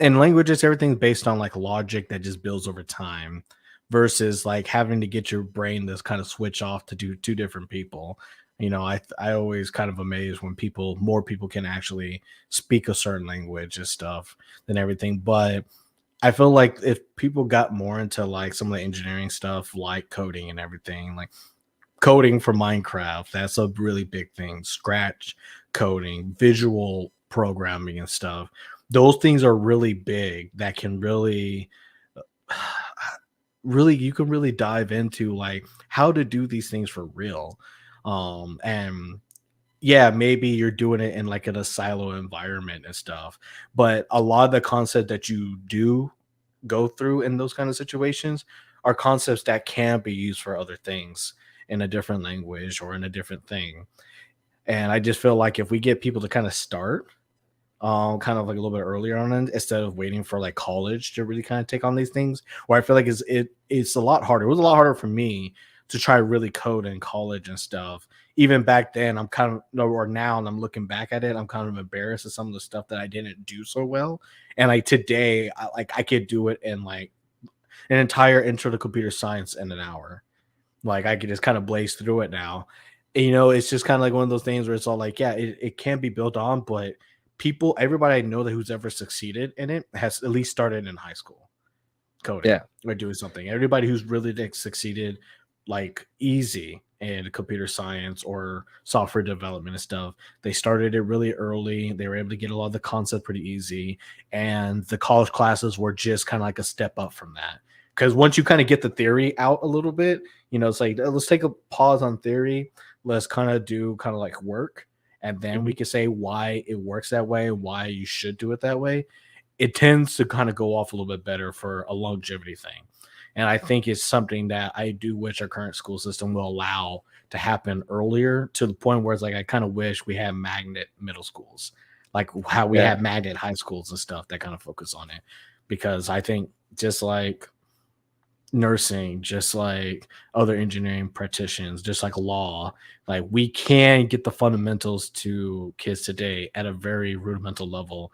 in languages, everything's based on like logic that just builds over time versus like having to get your brain to kind of switch off to do two different people. I always kind of amazed when more people can actually speak a certain language and stuff than everything. But I feel like if people got more into like some of the engineering stuff, like coding and everything, like coding for Minecraft, that's a really big thing. Scratch coding, visual programming and stuff. Those things are really big that can really really you can really dive into like how to do these things for real. And yeah, maybe you're doing it in like in a silo environment and stuff, but a lot of the concept that you do go through in those kind of situations are concepts that can be used for other things in a different language or in a different thing. And I just feel like if we get people to kind of start kind of like a little bit earlier on instead of waiting for like college to really kind of take on these things. Where I feel like it's a lot harder. It was a lot harder for me to try really code in college and stuff. Even back then, I'm kind of no, or now, and I'm looking back at it, I'm kind of embarrassed at some of the stuff that I didn't do so well. And like today, I could do it in like an entire intro to computer science in an hour. Like I could just kind of blaze through it now. And, it's just kind of like one of those things where it's all like, yeah, it can be built on, but everybody I know that who's ever succeeded in it has at least started in high school coding Yeah, or doing something. Everybody who's really like, succeeded like easy in computer science or software development and stuff, they started it really early. They were able to get a lot of the concept pretty easy, and the college classes were just kind of like a step up from that. Because once you kind of get the theory out a little bit, it's like let's take a pause on theory. Let's kind of do kind of like work, and then mhm, we can say why it works that way, why you should do it that way. It tends to kind of go off a little bit better for a longevity thing. And I think it's something that I do wish our current school system will allow to happen earlier, to the point where it's like I kind of wish we had magnet middle schools, like how we yeah, have magnet high schools and stuff that kind of focus on it. Because I think just like nursing, just like other engineering practitioners, just like law, like we can get the fundamentals to kids today at a very rudimental level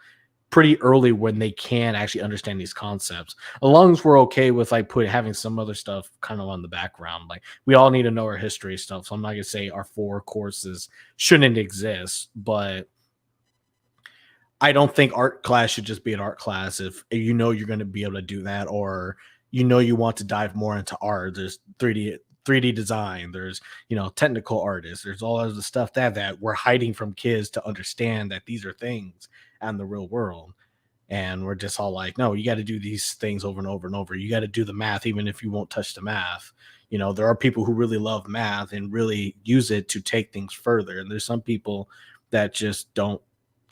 pretty early when they can actually understand these concepts. As long as we're okay with like having some other stuff kind of on the background. Like we all need to know our history stuff. So I'm not gonna say our 4 courses shouldn't exist, but I don't think art class should just be an art class if you're going to be able to do that, or you want to dive more into art. There's 3D design, there's technical artists, there's all of the stuff that we're hiding from kids to understand that these are things and the real world. And we're just all like, no, you got to do these things over and over and over. You got to do the math even if you won't touch the math. There are people who really love math and really use it to take things further, and there's some people that just don't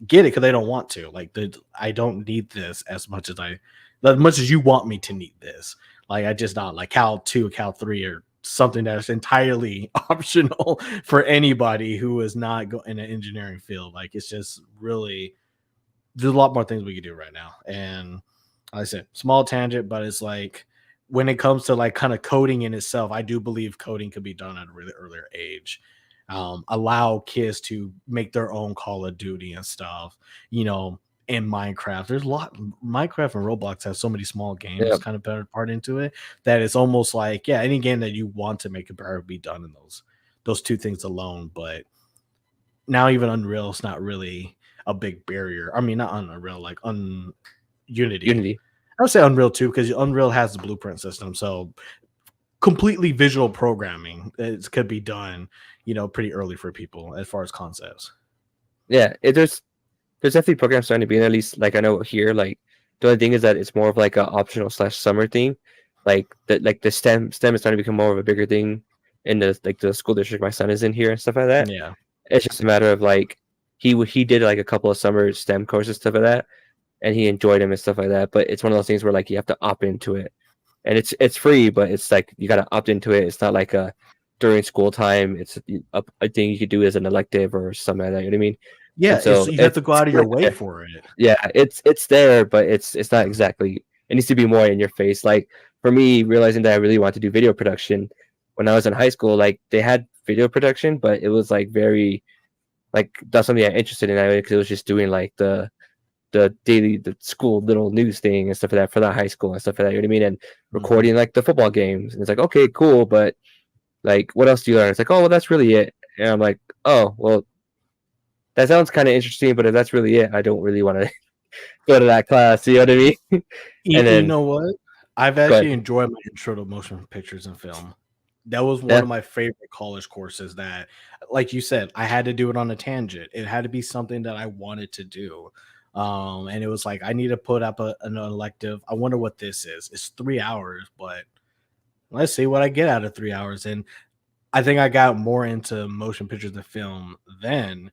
get it because they don't want to. Like, I don't need this as much as you want me to need this. Like, I just not like Cal 2, Cal 3, or something that's entirely optional for anybody who is not in an engineering field. Like, it's just really, there's a lot more things we could do right now. And like I said, small tangent, but it's like when it comes to like kind of coding in itself, I do believe coding could be done at a really earlier age. Allow kids to make their own Call of Duty and stuff, in Minecraft. There's a lot. Minecraft and Roblox have so many small yeah, games kind of part into it that it's almost like, yeah, any game that you want to make it better be done in those two things alone. But now even Unreal is not really a big barrier. I mean, not Unreal, like Unity. Unity. I would say Unreal too, because Unreal has the blueprint system. So completely visual programming it could be done, pretty early for people as far as concepts. Yeah, there's definitely programs starting to be in, at least like I know here. Like the only thing is that it's more of like a optional slash summer thing. Like the STEM is starting to become more of a bigger thing in the school district my son is in here and stuff like that. Yeah. It's just a matter of like he did like a couple of summer STEM courses stuff like that, and he enjoyed them and stuff like that. But it's one of those things where like you have to opt into it, and it's free, but it's like you got to opt into it. It's not like a during school time. It's a thing you could do as an elective or something like that. You know what I mean? Yeah, And so you have to go it's out of your way for it. yeah, it's there, but it's not exactly. It needs to be more in your face. Like for me, realizing that I really want to do video production when I was in high school, like they had video production, but it was like very like that's something I'm interested in because it was just doing like the school little news thing and stuff like that for the high school and stuff like that. You know what I mean? And Mhm. recording like the football games, and it's like okay, cool, but like what else do you learn? It's like oh well, that's really it. And I'm like oh well, that sounds kind of interesting, but if that's really it, I don't really want to go to that class. You know what I mean? You, And you then know what? I've go actually ahead. enjoyed my intro to motion pictures and film. That was one Yeah, of my favorite college courses that, like you said, I had to do it on a tangent. It had to be something that I wanted to do. And it was like, I need to put up an elective. I wonder what this is. It's 3 hours, but let's see what I get out of 3 hours. And I think I got more into motion pictures and film then,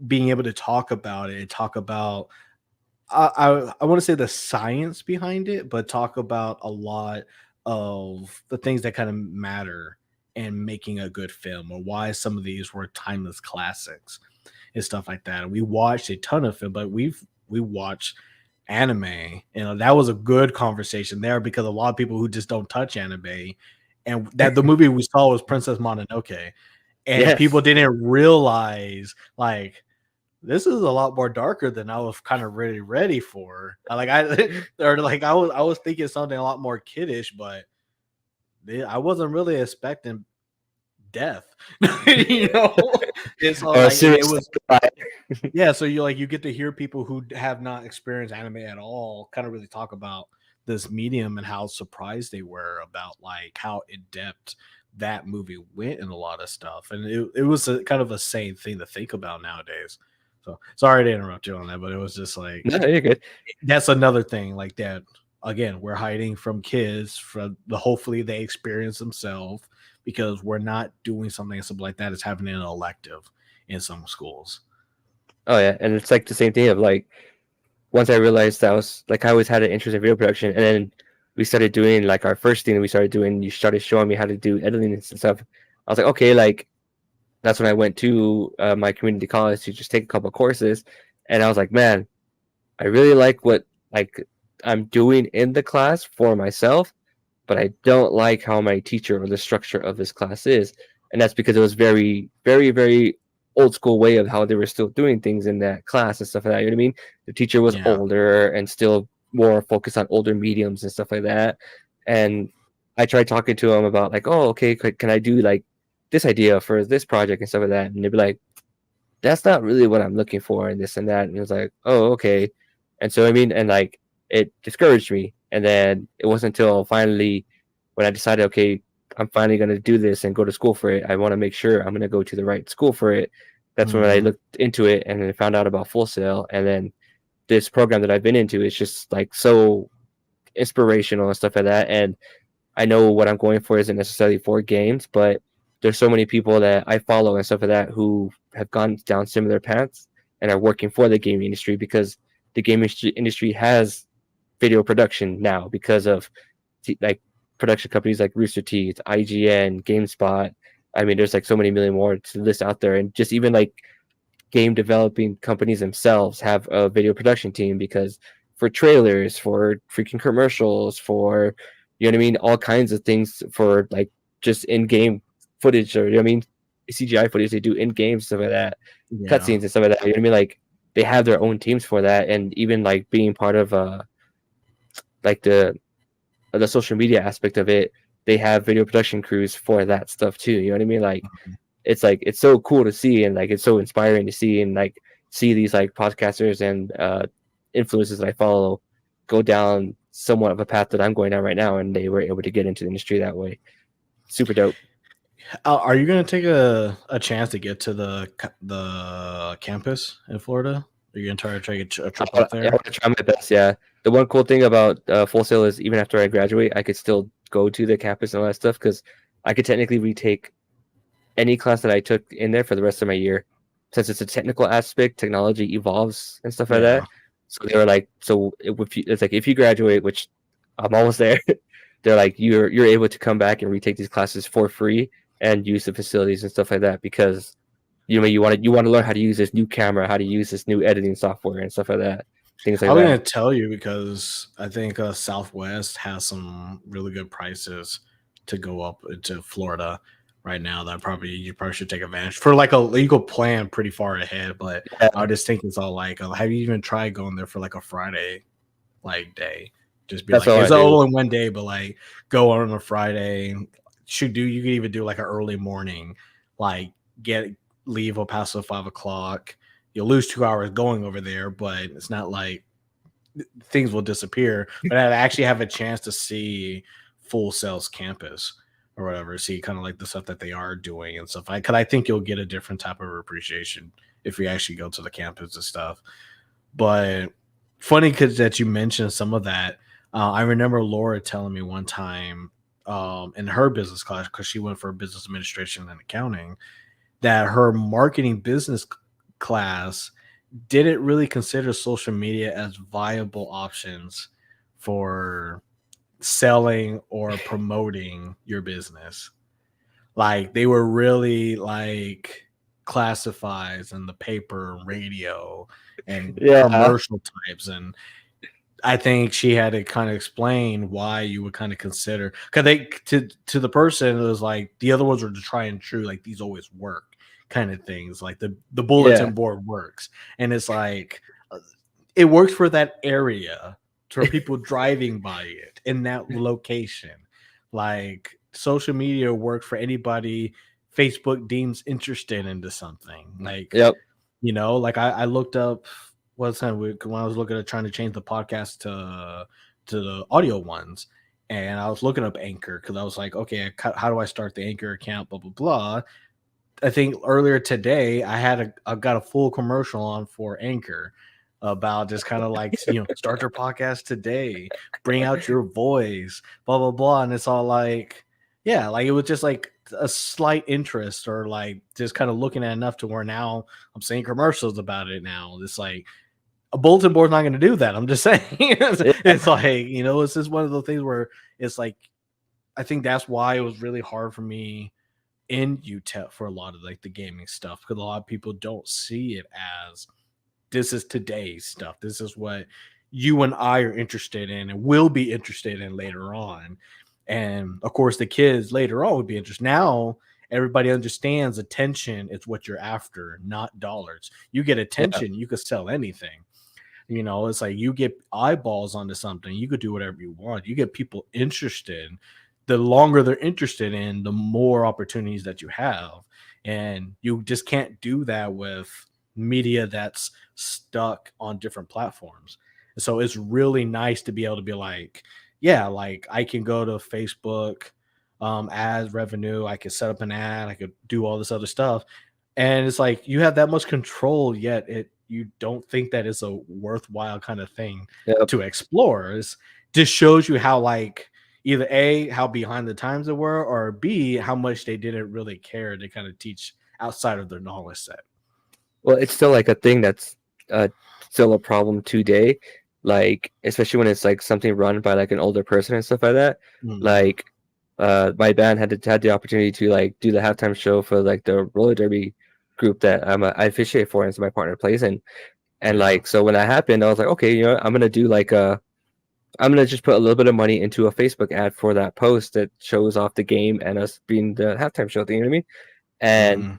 being able to talk about it, talk about I want to say the science behind it, but talk about a lot of the things that kind of matter in making a good film, or why some of these were timeless classics. and stuff like that. And we watched a ton of film, but we watched anime. And that was a good conversation there because a lot of people who just don't touch anime, and that the movie we saw was Princess Mononoke, and people Yes. didn't realize like this is a lot more darker than I was kind of really ready for. Like I or like I was thinking something a lot more kiddish, but I wasn't really expecting death. you know, and so Or like and it serious. was yeah, so you get to hear people who have not experienced anime at all kind of really talk about this medium and how surprised they were about like how in depth that movie went in a lot of stuff, and it was a kind of a sane thing to think about nowadays. So sorry to interrupt you on that, but it was just like No, you're good. that's another thing like that. Again, we're hiding from kids from the hopefully they experience themselves because we're not doing something like that is happening in an elective in some schools. Oh yeah, and it's like the same thing of like once I realized that I was like I always had an interest in video production, and then we started doing like our first thing that we started doing. You started showing me how to do editing and stuff. I was like, okay, like that's when I went to my community college to just take a couple of courses, and I was like, man, I really like what like I'm doing in the class for myself, but I don't like how my teacher or the structure of this class is. And that's because it was very, very, very old school way of how they were still doing things in that class and stuff like that. You know what I mean? The teacher was Yeah. older and still more focused on older mediums and stuff like that. And I tried talking to him about like, oh, okay, can I do like this idea for this project and stuff like that? And they'd be like, that's not really what I'm looking for and this and that. And it was like, oh, okay. And so I mean, and like it discouraged me. And then it wasn't until finally when I decided, okay, I'm finally gonna do this and go to school for it. I want to make sure I'm gonna go to the right school for it. That's when I Mhm. looked into it and then found out about Full Sail. And then this program that I've been into is just like so inspirational and stuff like that. And I know what I'm going for isn't necessarily for games, but there's so many people that I follow and stuff like that who have gone down similar paths and are working for the gaming industry because the gaming industry has video production now because of like production companies like Rooster Teeth, IGN, GameSpot. I mean, there's like so many million more to list out there, and just even like game developing companies themselves have a video production team because for trailers, for freaking commercials, for you know what I mean, all kinds of things for like just in-game footage or you know what I mean, CGI footage they do in games stuff like that, Yeah. cutscenes and stuff like that. You know what I mean, like they have their own teams for that, and even like being part of like the social media aspect of it, they have video production crews for that stuff too. You know what I mean, like it's so cool to see and like it's so inspiring to see and like see these like podcasters and influencers that I follow go down somewhat of a path that I'm going down right now, and they were able to get into the industry that way. Super dope. Are you gonna take a chance to get to the campus in Florida? Are you gonna try to take a trip up I there? want to try my best. Yeah, the one cool thing about Full Sail is even after I graduate, I could still go to the campus and all that stuff because I could technically retake any class that I took in there for the rest of my year. Since it's a technical aspect, technology evolves and stuff like Yeah. that. So they were like, so if you, it's like if you graduate, which I'm almost there, they're like you're able to come back and retake these classes for free and use the facilities and stuff like that because you know you want to learn how to use this new camera, how to use this new editing software and stuff like that, things I like was that. gonna tell you because I think Southwest has some really good prices to go up into Florida right now. That probably you probably should take advantage for like a legal plan pretty far ahead. But I Yeah, would just think it's all like, have you even tried going there for like a Friday like day? Just be that's like, what I it's want to do. only one day, but like go on a Friday. Should do you could even do like an early morning, like get leave up past the 5 o'clock. You'll lose 2 hours going over there, but it's not like things will disappear, but I actually have a chance to see Full Sail's campus or whatever, see kind of like the stuff that they are doing and stuff. Cause I think you'll get a different type of appreciation if we actually go to the campus and stuff. But funny because that you mentioned some of that. I remember Laura telling me one time in her business class because she went for business administration and accounting that her marketing business class didn't really consider social media as viable options for selling or promoting your business. Like they were really like classifieds and the paper and radio and Yeah, commercial types. And I think she had to kind of explain why you would kind of consider, because they to the person it was like the other ones were the try and true, like these always work kind of things, like the yeah, bulletin board works, and it's like uh, it works for that area for people driving by it in that location. Like social media works for anybody Facebook deems interested into something. Like, yep, like I looked up what's that when I was looking at trying to change the podcast to the audio ones, and I was looking up Anchor because I was like, okay, how do I start the Anchor account? Blah blah blah. I think earlier today I got a full commercial on for Anchor about just kind of like start your podcast today, bring out your voice, blah blah blah, and it's all like yeah, like it was just like a slight interest or like just kind of looking at enough to where now I'm seeing commercials about it now. It's like a bulletin board's not going to do that. I'm just saying yeah, it's like it's just one of those things where it's like I think that's why it was really hard for me in UTEP for a lot of like the gaming stuff because a lot of people don't see it as this is today's stuff. This is what you and I are interested in and will be interested in later on. And of course, the kids later on would be interested. Now, everybody understands attention is what you're after, not dollars. You get yeah, attention, you could sell anything. It's like you get eyeballs onto something, you could do whatever you want. You get people interested. The longer they're interested in, the more opportunities that you have. And you just can't do that with media that's stuck on different platforms. So it's really nice to be able to be like, yeah, like I can go to Facebook, ads revenue, I could set up an ad, I could do all this other stuff. And it's like you have that much control, yet you don't think that it's a worthwhile kind of thing yep. to explore. It just shows you how like either A, how behind the times they were, or B, how much they didn't really care to kind of teach outside of their knowledge set. Well, it's still like a thing that's uh, still a problem today. Like, especially when it's like something run by like an older person and stuff like that. Mhm. Like, my band had the opportunity to like do the halftime show for like the roller derby group that I officiate for, and so my partner plays in. And Yeah. like, so when that happened, I was like, okay, I'm gonna do like I'm gonna just put a little bit of money into a Facebook ad for that post that shows off the game and us being the halftime show thing. You know what I mean? And Mhm.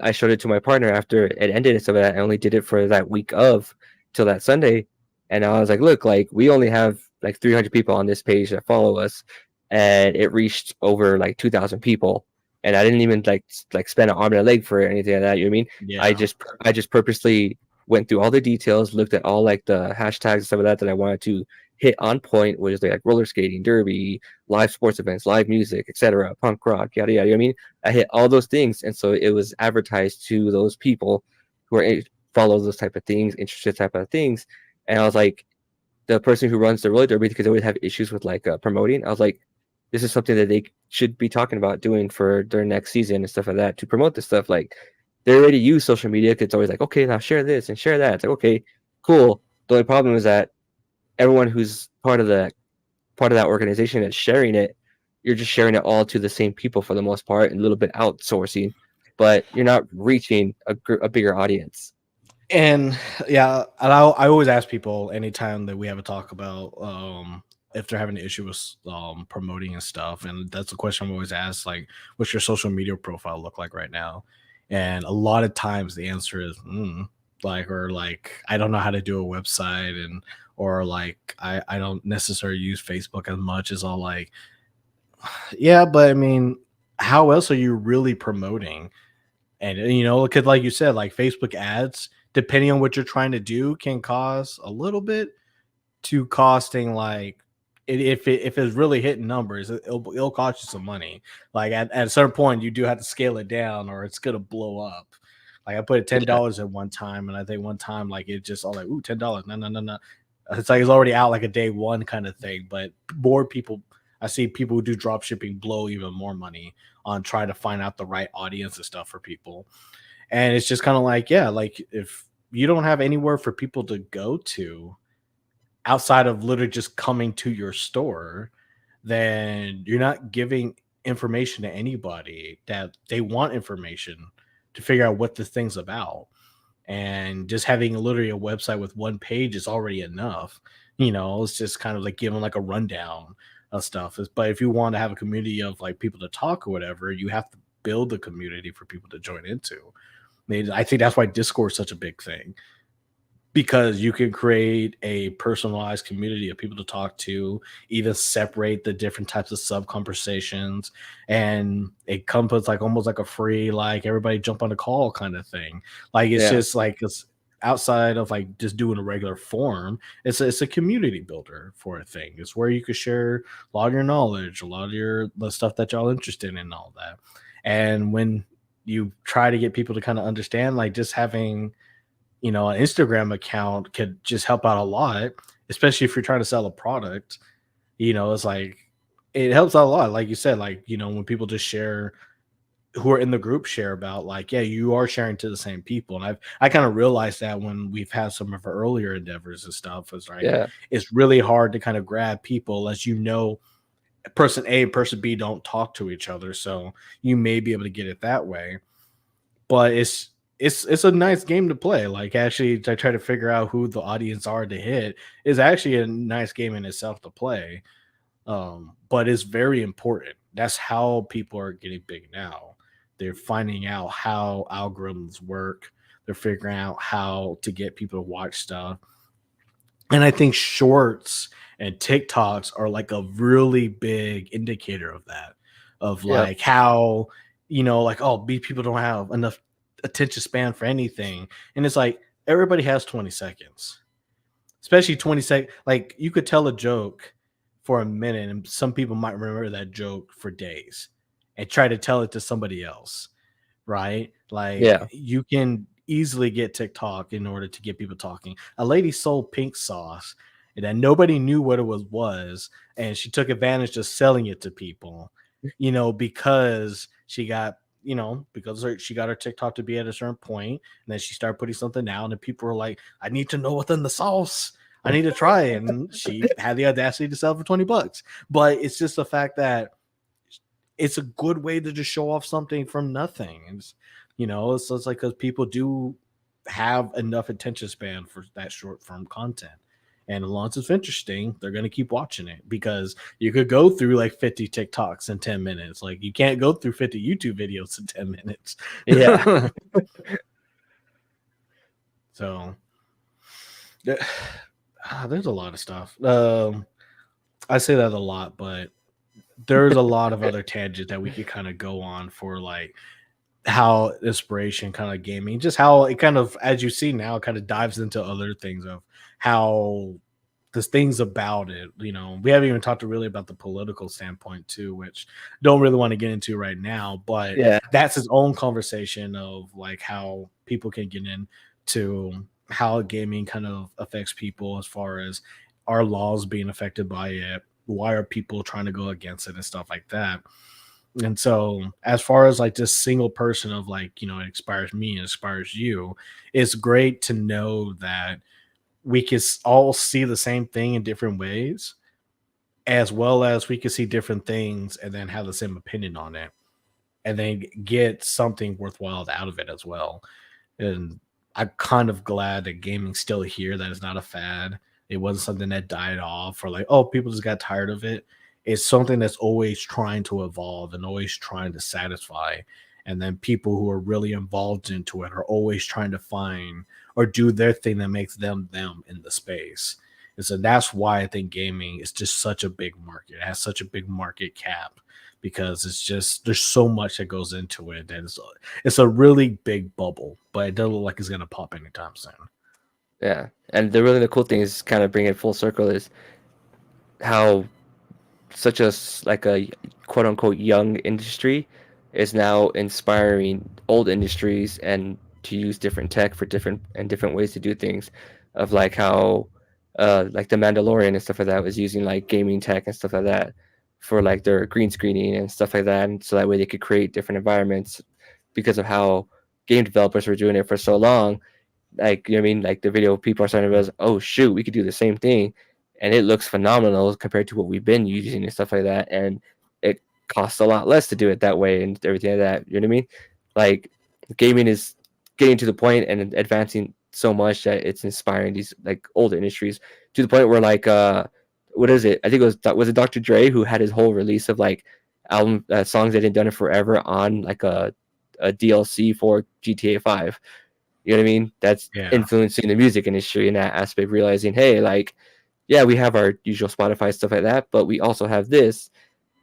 I showed it to my partner after it ended and stuff like that. I only did it for that week of till that Sunday, and I was like, "Look, like we only have like 300 people on this page that follow us, and it reached over like 2,000 people, and I didn't even like spend an arm and a leg for it or anything like that. You know what I mean? Yeah. I just purposely went through all the details, looked at all like the hashtags and stuff like that that I wanted to hit on point, which is like roller skating, derby, live sports events, live music, etc., punk rock, yada yada. You know what I mean? I hit all those things, and so it was advertised to those people who are follow those type of things, interested type of things. And I was like, the person who runs the roller derby, because they always have issues with like promoting. I was like, this is something that they should be talking about doing for their next season and stuff like that to promote this stuff. Like they already use social media. 'Cause it's always like, okay, now share this and share that. It's like, okay, cool. The only problem is that everyone who's part of that organization that's sharing it, you're just sharing it all to the same people for the most part, and a little bit outsourcing, but you're not reaching a bigger audience. And yeah, and I always ask people anytime that we have a talk about if they're having an issue with promoting and stuff, and that's the question I'm always asked, like, what's your social media profile look like right now? And a lot of times the answer is like or like I don't know how to do a website and or like I don't necessarily use Facebook as much as all like yeah, but I mean, how else are you really promoting? And because like you said, like Facebook ads, depending on what you're trying to do, can cost a little bit to costing like if it's really hitting numbers, it'll cost you some money. Like at a certain point, you do have to scale it down, or it's gonna blow up. Like I put ten Yeah, dollars at one time, and I think one time like it just all like ooh $10, no no no no. It's like it's already out like a day one kind of thing. But more people, I see people who do drop shipping blow even more money on trying to find out the right audience and stuff for people. And it's just kind of like, yeah, like if you don't have anywhere for people to go to outside of literally just coming to your store, then you're not giving information to anybody that they want information to figure out what the thing's about. And just having literally a website with one page is already enough. It's just kind of like giving like a rundown of stuff. But if you want to have a community of like people to talk or whatever, you have to build a community for people to join into. I think that's why Discord is such a big thing, because you can create a personalized community of people to talk to, even separate the different types of sub conversations, and it comes with like almost like a free, like everybody jump on a call kind of thing. Like it's Yeah. just like it's outside of like just doing a regular form. It's a community builder for a thing. It's where you could share a lot of your knowledge, a lot of the stuff that y'all interested in, and all that. And when you try to get people to kind of understand, like just having an Instagram account could just help out a lot, especially if you're trying to sell a product. It's like it helps out a lot. Like you said, like, when people just share, who are in the group share about, like, yeah, you are sharing to the same people. And I kind of realized that when we've had some of our earlier endeavors and stuff, is like Yeah. it's really hard to kind of grab people, as person A and person B don't talk to each other. So you may be able to get it that way. But it's a nice game to play. Like, actually, to try to figure out who the audience are to hit is actually a nice game in itself to play. But it's very important. That's how people are getting big now. They're finding out how algorithms work. They're figuring out how to get people to watch stuff. And I think shorts and TikToks are like a really big indicator of that, of Yep. like how, like, oh, people don't have enough attention span for anything. And it's like everybody has 20 seconds, especially 20 seconds. Like, you could tell a joke for a minute, and some people might remember that joke for days and try to tell it to somebody else, right? Like, Yeah. you can easily get TikTok in order to get people talking. A lady sold pink sauce and then nobody knew what it was, and she took advantage of selling it to people, because she got her TikTok to be at a certain point, and then she started putting something out, and people were like, I need to know what's in the sauce. I need to try it. And she had the audacity to sell it for $20. But it's just the fact that it's a good way to just show off something from nothing. It's like, because people do have enough attention span for that short form content. And as long as it's interesting, they're going to keep watching it, because you could go through like 50 TikToks in 10 minutes. Like, you can't go through 50 YouTube videos in 10 minutes. Yeah. So there's a lot of stuff. I say that a lot, but there's a lot of other tangents that we could kind of go on for, like how inspiration kind of gaming, just how it kind of, as you see now, kind of dives into other things of how the things about it. We haven't even talked really about the political standpoint too, which don't really want to get into right now, but Yeah. that's its own conversation of like how people can get into how gaming kind of affects people, as far as our laws being affected by it, why are people trying to go against it and stuff like that. And so, as far as like this single person of like, it inspires me and inspires you, it's great to know that we can all see the same thing in different ways, as well as we can see different things and then have the same opinion on it, and then get something worthwhile out of it as well. And I'm kind of glad that gaming's still here, that it's not a fad. It wasn't something that died off, or like, oh, people just got tired of it. It's something that's always trying to evolve and always trying to satisfy. And then people who are really involved into it are always trying to find or do their thing that makes them in the space. And so that's why I think gaming is just such a big market. It has such a big market cap, because it's just, there's so much that goes into it, and it's a really big bubble, but it doesn't look like it's gonna pop anytime soon. Yeah. And the cool thing is kind of bring it full circle is how such like a quote unquote young industry is now inspiring old industries and to use different tech for different ways to do things, of like how like the Mandalorian and stuff like that was using like gaming tech and stuff like that for like their green screening and stuff like that, and so that way they could create different environments because of how game developers were doing it for so long. Like, you know what I mean? Like the video people are starting to realize, oh shoot, we could do the same thing, and it looks phenomenal compared to what we've been using and stuff like that. And it costs a lot less to do it that way and everything like that. You know what I mean? Like gaming is getting to the point and advancing so much that it's inspiring these like old industries to the point where like what is it? I think it was it Dr. Dre who had his whole release of like album songs that had done it forever on like a DLC for GTA 5. You know what I mean? That's Yeah. influencing the music industry in that aspect, realizing, hey, like, yeah, we have our usual Spotify stuff like that, but we also have this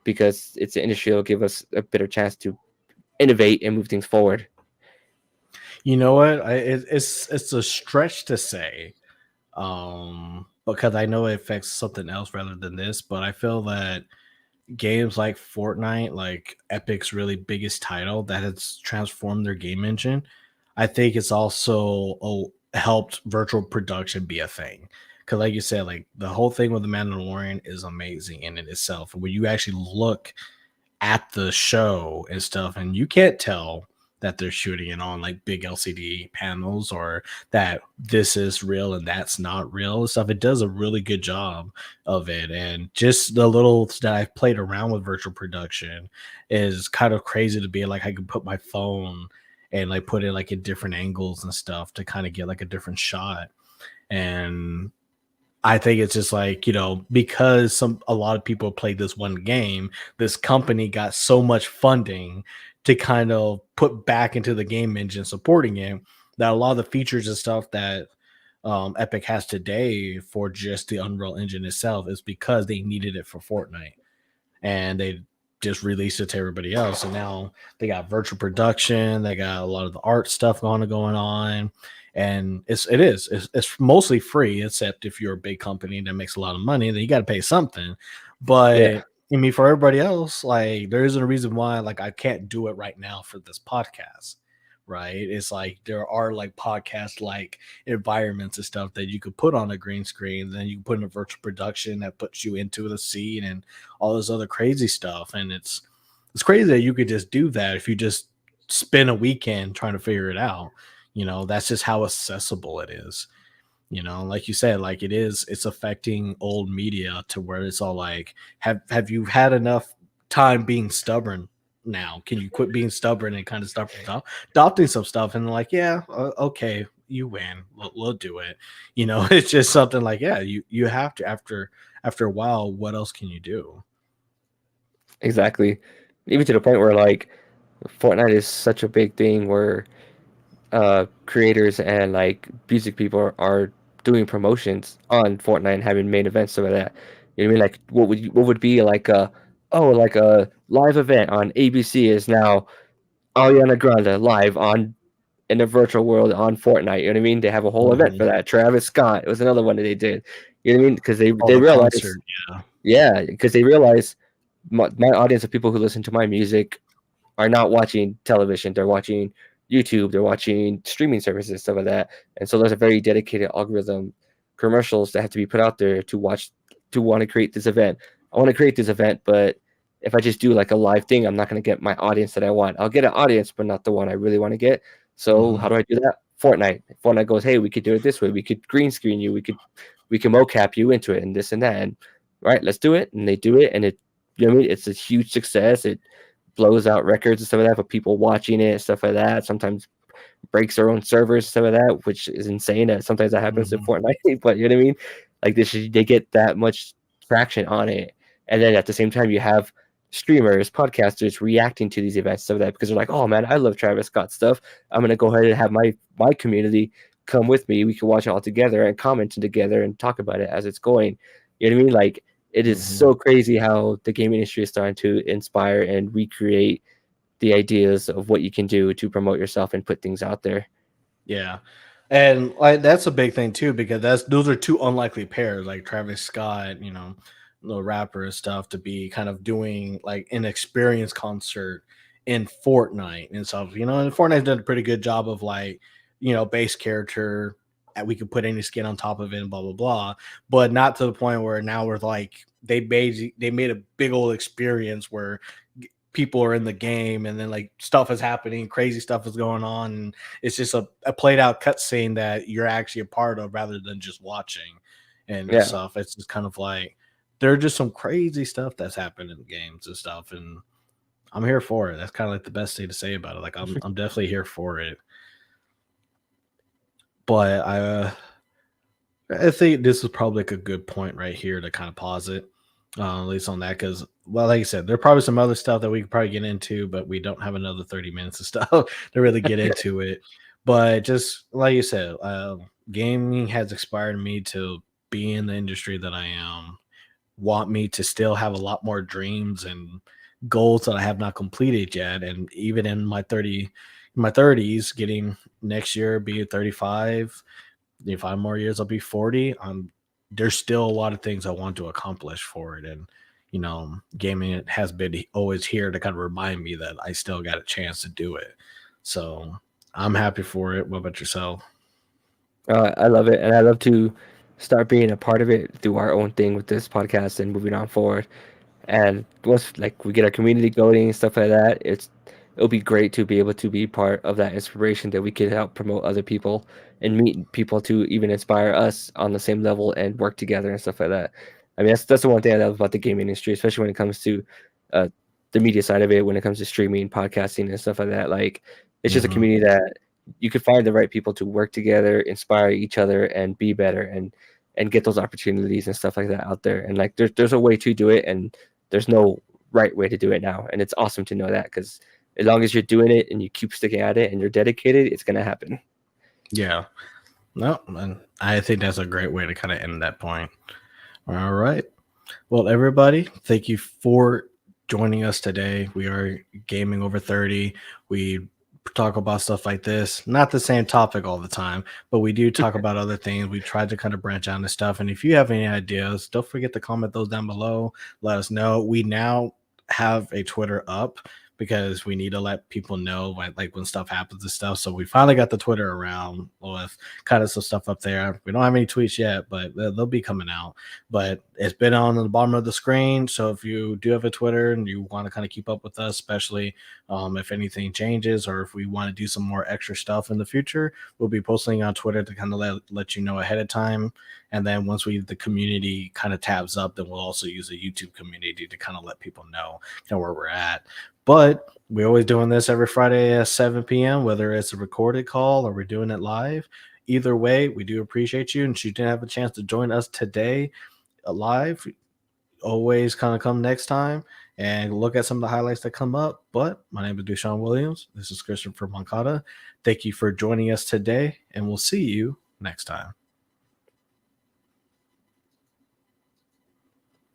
because it's an industry that'll give us a better chance to innovate and move things forward. You know what? It's a stretch to say, because I know it affects something else rather than this, but I feel that games like Fortnite, like Epic's really biggest title that has transformed their game engine, I think it's also helped virtual production be a thing. Because, like you said, like the whole thing with the Mandalorian is amazing in it itself. When you actually look at the show and stuff, and you can't tell that they're shooting it on like big LCD panels or that this is real and that's not real and stuff. It does a really good job of it. And just the little that I've played around with virtual production is kind of crazy to be like I can put my phone and like put it like in different angles and stuff to kind of get like a different shot. And I think it's just like, because a lot of people played this one game, this company got so much funding to kind of put back into the game engine supporting it that a lot of the features and stuff that Epic has today for just the Unreal Engine itself is because they needed it for Fortnite, and they just released it to everybody else. And now they got virtual production, they got a lot of the art stuff going on, and it's mostly free, except if you're a big company that makes a lot of money, then you got to pay something. Yeah, But I mean, for everybody else, like there isn't a reason why like I can't do it right now for this podcast. Right. It's like there are like podcast like environments and stuff that you could put on a green screen, then you can put in a virtual production that puts you into the scene and all this other crazy stuff. And it's crazy that you could just do that if you just spend a weekend trying to figure it out. That's just how accessible it is. Like you said, like it's affecting old media to where it's all like, have you had enough time being stubborn now? Can you quit being stubborn and kind of start adopting some stuff? And like, yeah, okay, you win. We'll do it. It's just something like, yeah, you have to after a while. What else can you do? exactly. Even to the point where like Fortnite is such a big thing where creators and like music people are doing promotions on Fortnite and having main events stuff like that. You know what I mean? Like what would be like a live event on ABC is now Ariana Grande live on in the virtual world on Fortnite. You know what I mean? They have a whole event for Hmm. that. Travis Scott, it was another one that they did. You know what I mean? Because they Oh, they the realize, concert, yeah. yeah, because they realize my audience of people who listen to my music are not watching television. They're watching YouTube. They're watching streaming services, stuff like that. And so there's a very dedicated algorithm, commercials that have to be put out there to watch, to want to create this event. I want to create this event, but if I just do like a live thing, I'm not going to get my audience that I want. I'll get an audience, but not the one I really want to get. So how Hmm. do I do that? Fortnite. Fortnite goes, hey, we could do it this way. We could green screen you. We can mocap you into it and this and that. And right, let's do it. And they do it, and it, you know what I mean? It's a huge success. It blows out records and stuff like that for people watching it, stuff like that. Sometimes breaks their own servers, stuff like that, which is insane. That sometimes that happens in Hmm. Fortnite, but you know what I mean? Like they get that much traction on it, and then at the same time you have streamers, podcasters reacting to these events, stuff like that, because they're like, oh man, I love Travis Scott stuff. I'm gonna go ahead and have my community come with me. We can watch it all together and comment together and talk about it as it's going. You know what I mean? Like it is Hmm. so crazy how the gaming industry is starting to inspire and recreate the ideas of what you can do to promote yourself and put things out there. Yeah. And like that's a big thing too, because those are two unlikely pairs, like Travis Scott, the rapper and stuff, to be kind of doing like an experience concert in Fortnite and stuff. And Fortnite's done a pretty good job of like, base character, we could put any skin on top of it and blah blah blah. But not to the point where now we're like they made a big old experience where people are in the game and then like stuff is happening, crazy stuff is going on, and it's just a played out cutscene that you're actually a part of rather than just watching and Yeah, stuff. It's just kind of like there are just some crazy stuff that's happened in games and stuff. And I'm here for it. That's kind of like the best thing to say about it. Like I'm definitely here for it. But I think this is probably like a good point right here to kind of pause it, at least on that, because, well, like you said, there are probably some other stuff that we could probably get into, but we don't have another 30 minutes of stuff to really get into it. But just like you said, gaming has inspired me to be in the industry that I am, want me to still have a lot more dreams and goals that I have not completed yet. And even in my 30s, getting next year, be 35, in 5 more years I'll be 40. There's still a lot of things I want to accomplish for it. And gaming, it has been always here to kind of remind me that I still got a chance to do it. So I'm happy for it. What about yourself? I love it, and I love to start being a part of it through our own thing with this podcast and moving on forward. And once like we get our community going and stuff like that, it'll be great to be able to be part of that inspiration that we could help promote other people and meet people to even inspire us on the same level and work together and stuff like that. I mean, that's the one thing I love about the gaming industry, especially when it comes to uh, the media side of it, when it comes to streaming, podcasting, and stuff like that. Like, it's just a Hmm. community that you could find the right people to work together, inspire each other, and be better, and get those opportunities and stuff like that out there. And like, there's a way to do it, and there's no right way to do it now. And it's awesome to know that, because as long as you're doing it and you keep sticking at it and you're dedicated, it's gonna happen. Yeah. No, and I think that's a great way to kind of end that point. All right. Well, everybody, thank you for joining us today. We are Gaming Over 30. We talk about stuff like this, not the same topic all the time, but we do talk about other things. We try to kind of branch out into stuff. And if you have any ideas, don't forget to comment those down below. Let us know. We now have a Twitter up because we need to let people know like when stuff happens and stuff. So we finally got the Twitter around with kind of some stuff up there. We don't have any tweets yet, but they'll be coming out. But it's been on the bottom of the screen. So if you do have a Twitter and you want to kind of keep up with us, especially if anything changes or if we want to do some more extra stuff in the future, we'll be posting on Twitter to kind of let you know ahead of time. And then once the community kind of tabs up, then we'll also use a YouTube community to kind of let people know where we're at. But we're always doing this every Friday at 7 p.m., whether it's a recorded call or we're doing it live. Either way, we do appreciate you. And if you didn't have a chance to join us today live, always kind of come next time and look at some of the highlights that come up. But my name is Deshaun Williams. This is Christopher Moncada. Thank you for joining us today, and we'll see you next time.